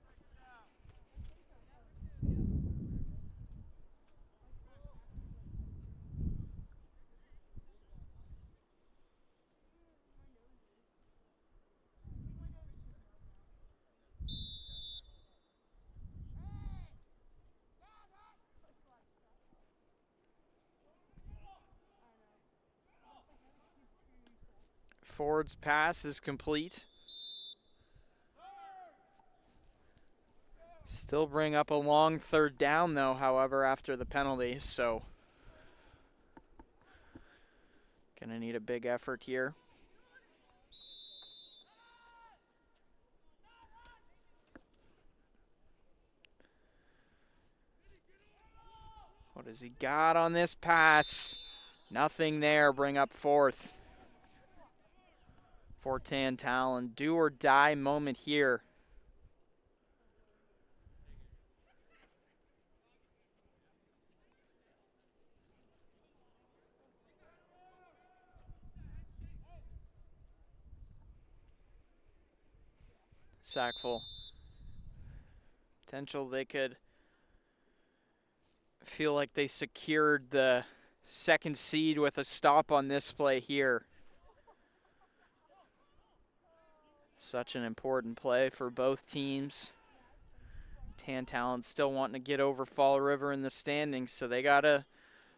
Ford's pass is complete. Still bring up a long third down, though, however, after the penalty, so gonna need a big effort here. What has he got on this pass? Nothing there. Bring up fourth for Tantallon. Do or die moment here. Sackful. Potential they could feel like they secured the second seed with a stop on this play here. Such an important play for both teams. Tantallon still wanting to get over Fall River in the standings, so they got to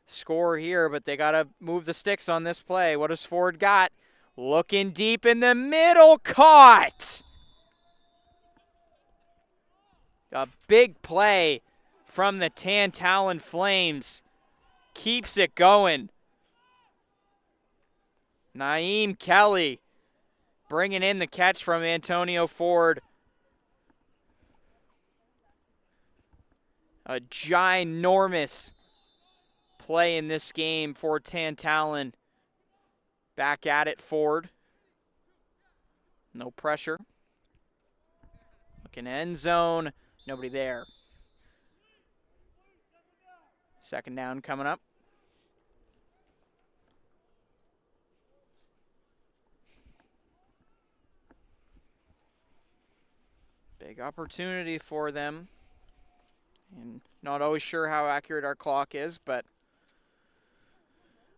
score here, but they got to move the sticks on this play. What has Ford got? Looking deep in the middle, caught! A big play from the Tantallon Flames. Keeps it going. Naeem Kelly bringing in the catch from Antonio Ford. A ginormous play in this game for Tantallon. Back at it, Ford. No pressure. Looking end zone. Nobody there. Second down coming up. Big opportunity for them. And not always sure how accurate our clock is, but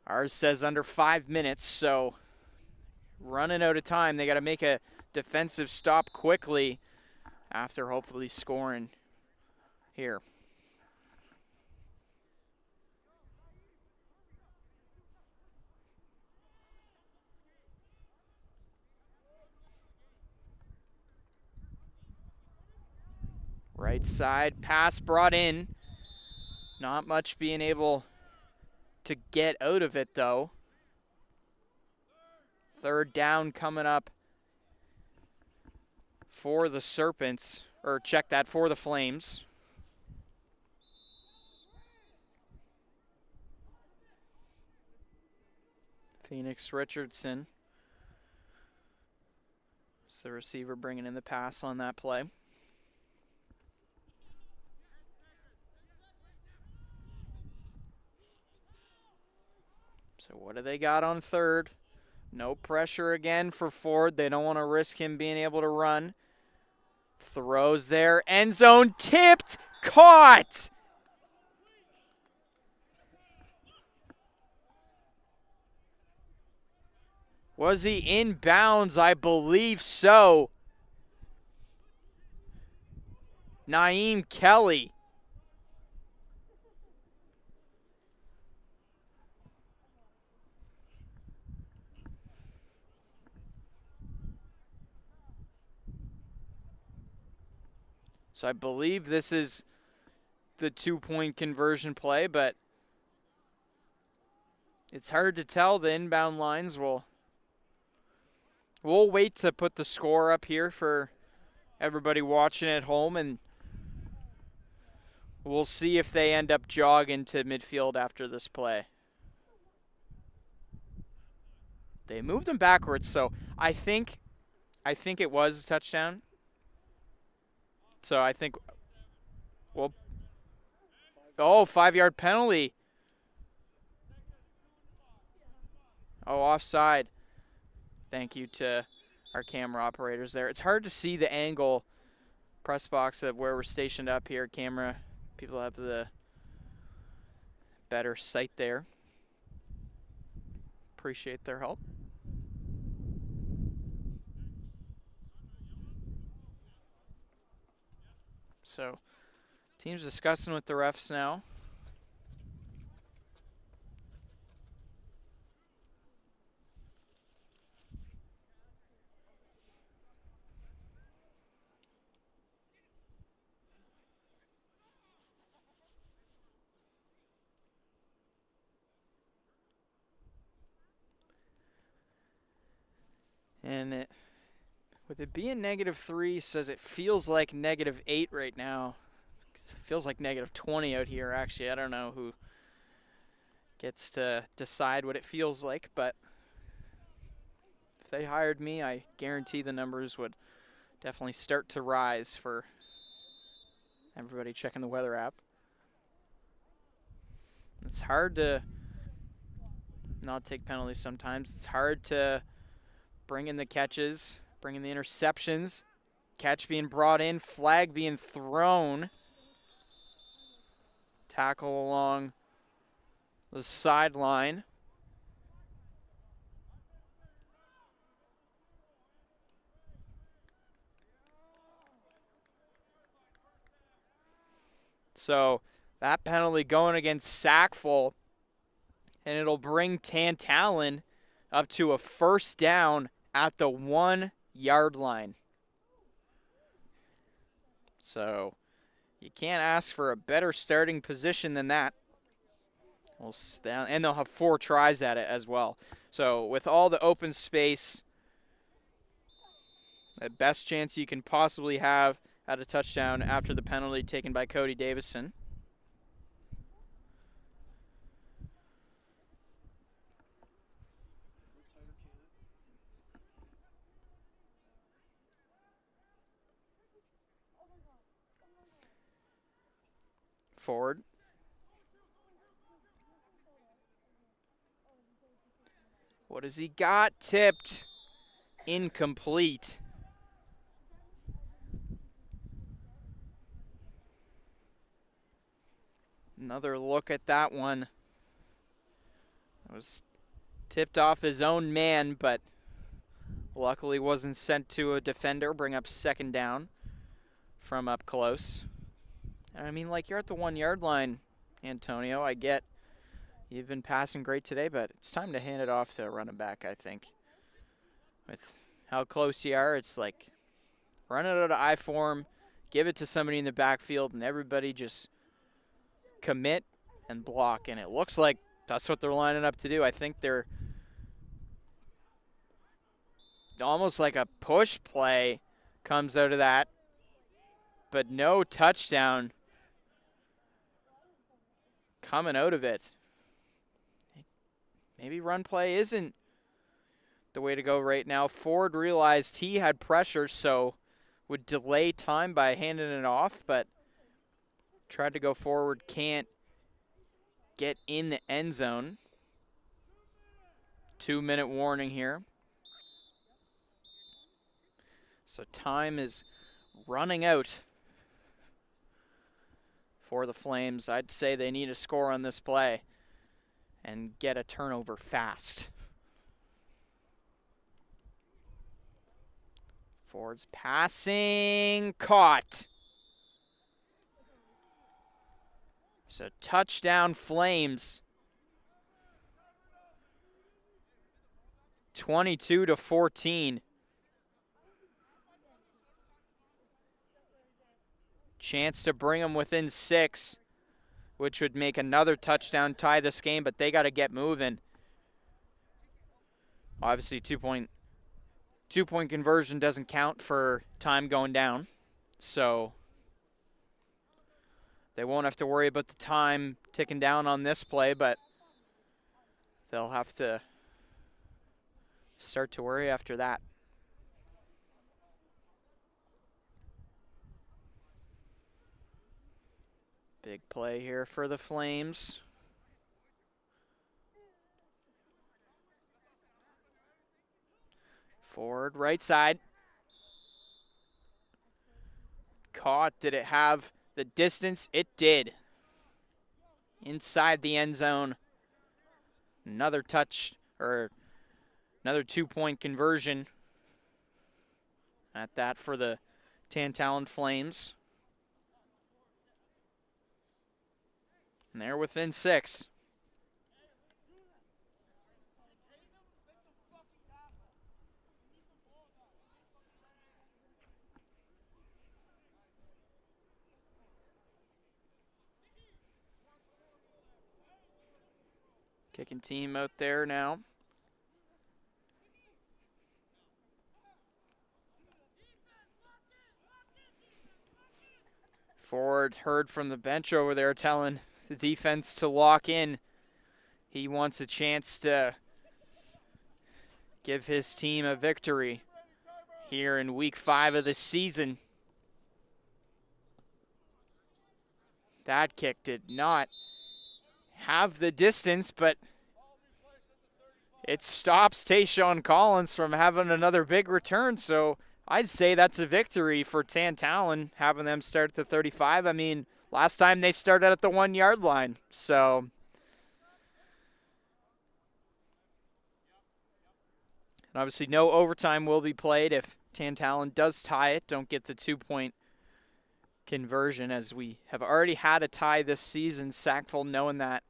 ours says under 5 minutes, so running out of time. They got to make a defensive stop quickly after hopefully scoring here. Right side, pass brought in. Not much being able to get out of it, though. Third down coming up for the Serpents, or check that, for the Flames. Phoenix Richardson. It's the receiver bringing in the pass on that play. So what do they got on third? No pressure again for Ford. They don't want to risk him being able to run. Throws there. End zone tipped. Caught. Was he in bounds? I believe so. Naeem Kelly. So I believe this is the 2-point conversion play, but it's hard to tell. The inbound lines will. We'll wait to put the score up here for everybody watching at home, and we'll see if they end up jogging to midfield after this play. They moved them backwards, so I think it was a touchdown. So I think, well, 5-yard penalty. Oh, offside. Thank you to our camera operators there. It's hard to see the angle, press box, of where we're stationed up here. Camera people have the better sight there. Appreciate their help. So, team's discussing with the refs now. And with it being -3, says it feels like -8 right now. It feels like -20 out here, actually. I don't know who gets to decide what it feels like, but if they hired me, I guarantee the numbers would definitely start to rise for everybody checking the weather app. It's hard to not take penalties sometimes. It's hard to bring in the catches, bring in the interceptions, catch being brought in, flag being thrown, tackle along the sideline. So that penalty going against Sackville, and it'll bring Tantalon up to a first down at the 1-yard line. So you can't ask for a better starting position than that. And they'll have 4 tries at it as well. So with all the open space, the best chance you can possibly have at a touchdown after the penalty taken by Cody Davison. Forward. What has he got? Tipped. Incomplete. Another look at that one. It was tipped off his own man, but luckily wasn't sent to a defender. Bring up second down from up close. I mean, like, you're at the 1-yard line, Antonio. I get you've been passing great today, but it's time to hand it off to a running back, I think. With how close you are, it's like run it out of I form, give it to somebody in the backfield, and everybody just commit and block. And it looks like that's what they're lining up to do. I think they're almost like a push play comes out of that, but no touchdown coming out of it. Maybe run play isn't the way to go right now. Ford realized he had pressure, so would delay time by handing it off, but tried to go forward, can't get in the end zone. 2-minute warning here. So time is running out for the Flames. I'd say they need a score on this play and get a turnover fast. Ford's passing, caught. So touchdown Flames. 22-14. Chance to bring them within 6, which would make another touchdown tie this game, but they got to get moving. Obviously, 2-point 2-point conversion doesn't count for time going down, so they won't have to worry about the time ticking down on this play, but they'll have to start to worry after that. Big play here for the Flames. Forward, right side. Caught. Did it have the distance? It did. Inside the end zone. Another touch, or another 2-point conversion at that for the Tantallon Flames. And they're within 6. Kicking team out there now. Ford heard from the bench over there telling the defense to lock in. He wants a chance to give his team a victory here in week 5 of the season. That kick did not have the distance, but it stops Tayshawn Collins from having another big return. So I'd say that's a victory for Tantallon, having them start at the 35. I mean, last time they started at the 1-yard line. So and obviously no overtime will be played if Tantallon does tie it. Don't get the 2-point conversion, as we have already had a tie this season. Sackville knowing that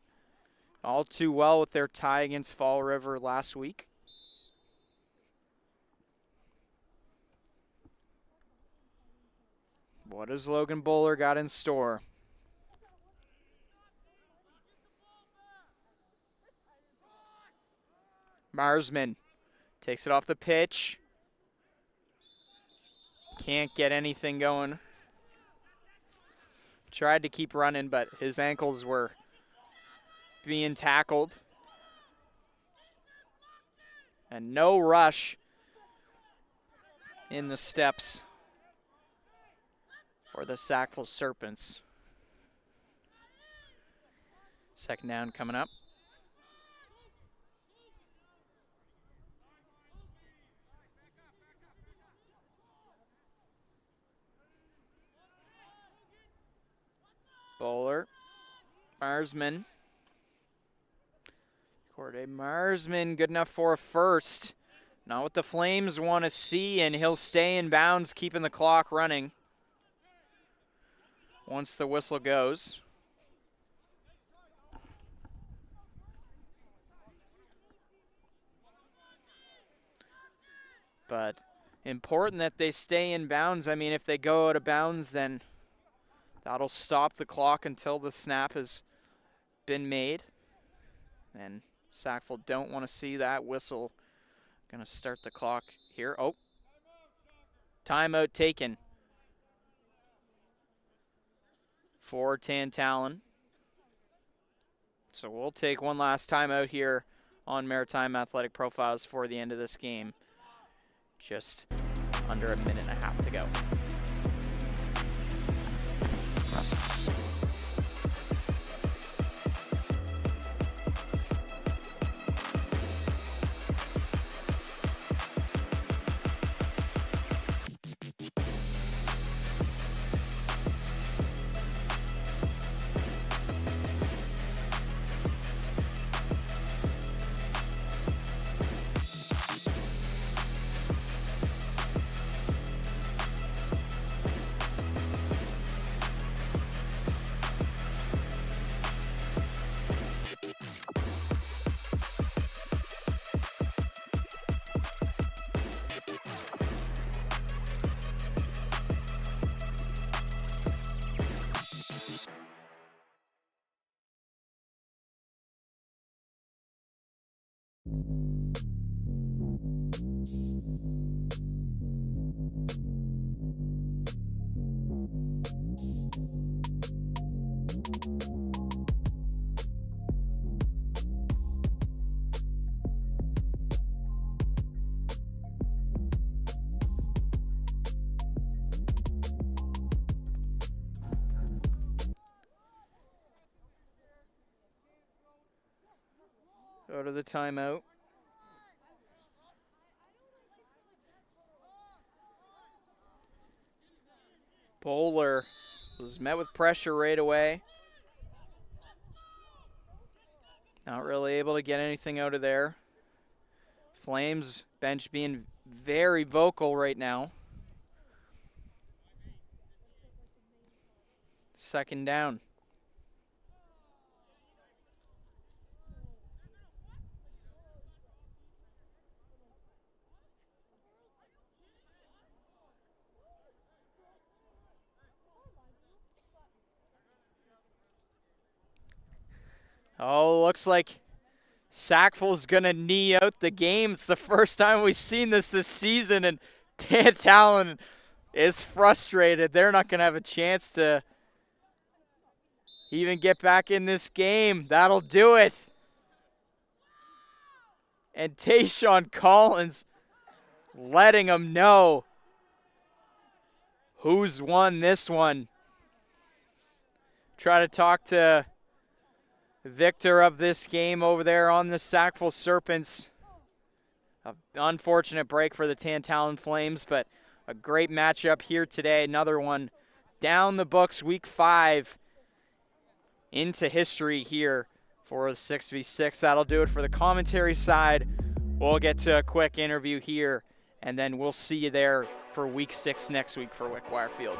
all too well with their tie against Fall River last week. What has Logan Bowler got in store? Marsman takes it off the pitch. Can't get anything going. Tried to keep running, but his ankles were being tackled. And no rush in the steps for the Sackville Serpents. Second down coming up. Bowler. Marsman. Corday Marsman, good enough for a first. Not what the Flames want to see, and he'll stay in bounds, keeping the clock running once the whistle goes. But important that they stay in bounds. I mean, if they go out of bounds, then that'll stop the clock until the snap has been made. And Sackville don't want to see that whistle. Going to start the clock here. Oh, timeout taken for Tantallon. So we'll take one last timeout here on Maritime Athletic Profiles for the end of this game. Just under a minute and a half to go. Go to the timeout. Bowler was met with pressure right away. Not really able to get anything out of there. Flames bench being very vocal right now. Second down. Oh, looks like Sackville's going to knee out the game. It's the first time we've seen this season, and Tantallon is frustrated. They're not going to have a chance to even get back in this game. That'll do it. And Tayshawn Collins letting them know who's won this one. Try to talk to victor of this game over there on the Sackville Serpents. An unfortunate break for the Tantallon Flames, but a great matchup here today. Another one down the books, week 5 into history here for the 6v6. That'll do it for the commentary side. We'll get to a quick interview here, and then we'll see you there for week 6 next week for Wickwire Field.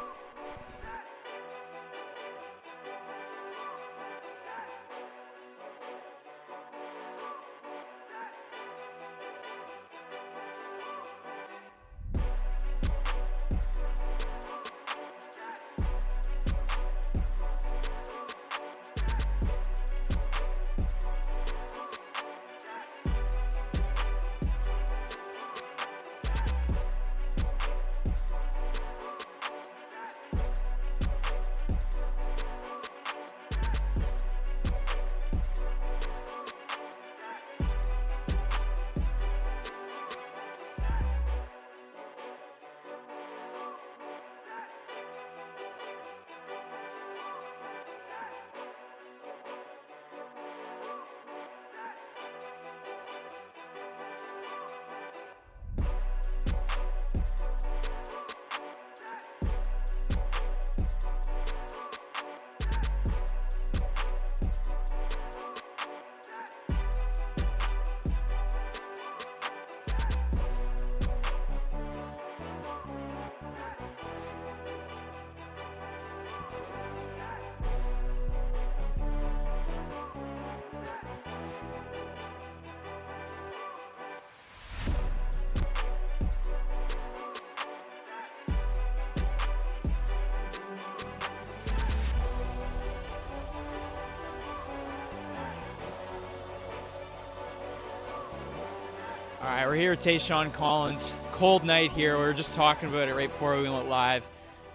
All right, we're here with Tayshawn Collins. Cold night here. We were just talking about it right before we went live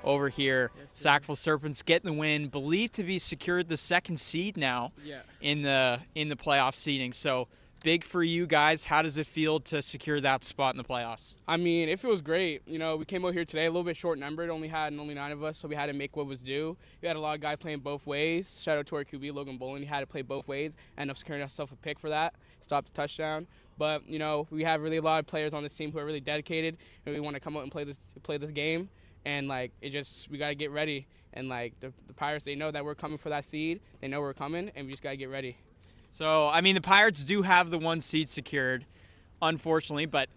over here. Yes, Sackville Serpents getting the win, believed to be secured the 2nd seed now in the playoff seeding. So big for you guys. How does it feel to secure that spot in the playoffs? I mean, it feels great. You know, we came out here today a little bit short-numbered. Only 9 of us, so we had to make what was due. We had a lot of guys playing both ways. Shout out to our QB, Logan Bolin. He had to play both ways. Ended up securing ourselves a pick for that. Stopped the touchdown. But, you know, we have really a lot of players on this team who are really dedicated, and we want to come out and play this game. And, like, we got to get ready. And, like, the Pirates, they know that we're coming for that seed. They know we're coming, and we just got to get ready. So, I mean, the Pirates do have the 1 seed secured, unfortunately, but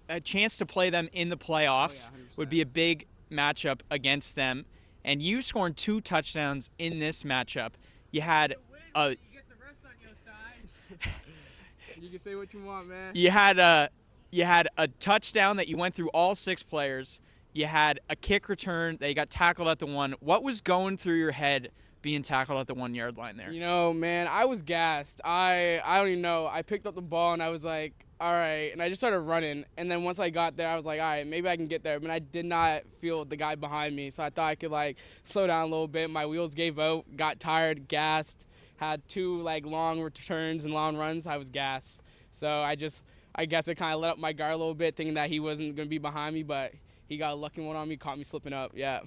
a chance to play them in the playoffs would be a big matchup against them. And you scoring 2 touchdowns in this matchup. You had a... You get the refs on your side. You can say what you want, man. You had a touchdown that you went through all 6 players. You had a kick return that you got tackled at the 1. What was going through your head being tackled at the 1-yard line there? You know, man, I was gassed. I don't even know. I picked up the ball and I was like, all right, and I just started running. And then once I got there, I was like, all right, maybe I can get there. But I did not feel the guy behind me, so I thought I could like slow down a little bit. My wheels gave out, got tired, gassed. Had 2 like long returns and long runs. I was gassed. So I guess I kind of let up my guard a little bit, thinking that he wasn't going to be behind me, but he got a lucky one on me, caught me slipping up. Yeah.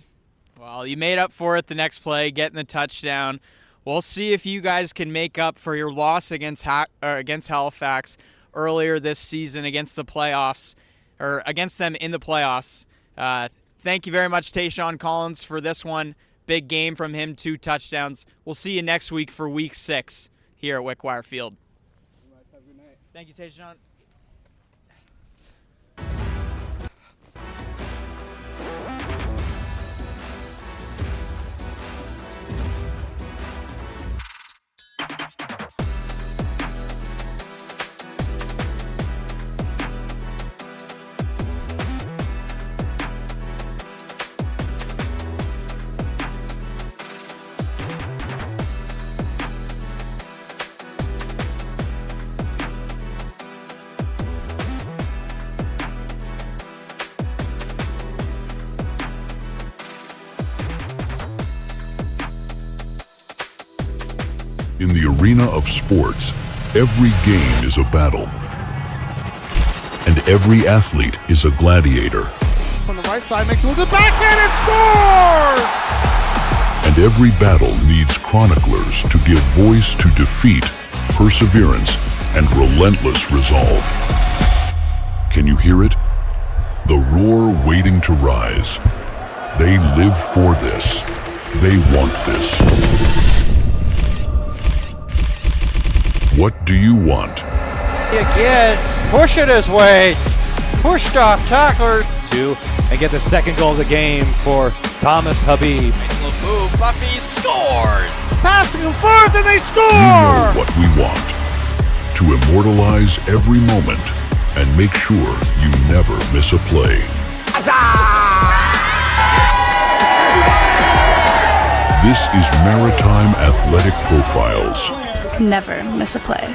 Well, you made up for it the next play, getting the touchdown. We'll see if you guys can make up for your loss against Halifax earlier this season against the playoffs, or against them in the playoffs. Thank you very much, Tayshawn Collins, for this one. Big game from him, 2 touchdowns. We'll see you next week for Week 6 here at Wickwire Field. Have a good night. Thank you, Tayshawn. In the arena of sports, every game is a battle, and every athlete is a gladiator. From the right side, makes a look at the backhand and scores! And every battle needs chroniclers to give voice to defeat, perseverance, and relentless resolve. Can you hear it? The roar waiting to rise. They live for this. They want this. What do you want? Again, pushing his weight. Pushed off tackler. 2, and get the second goal of the game for Thomas Habib. Nice little move. Buffy scores. Passing them forth and they score! You know what we want. To immortalize every moment and make sure you never miss a play. This is Maritime Athletic Profiles. Never miss a play.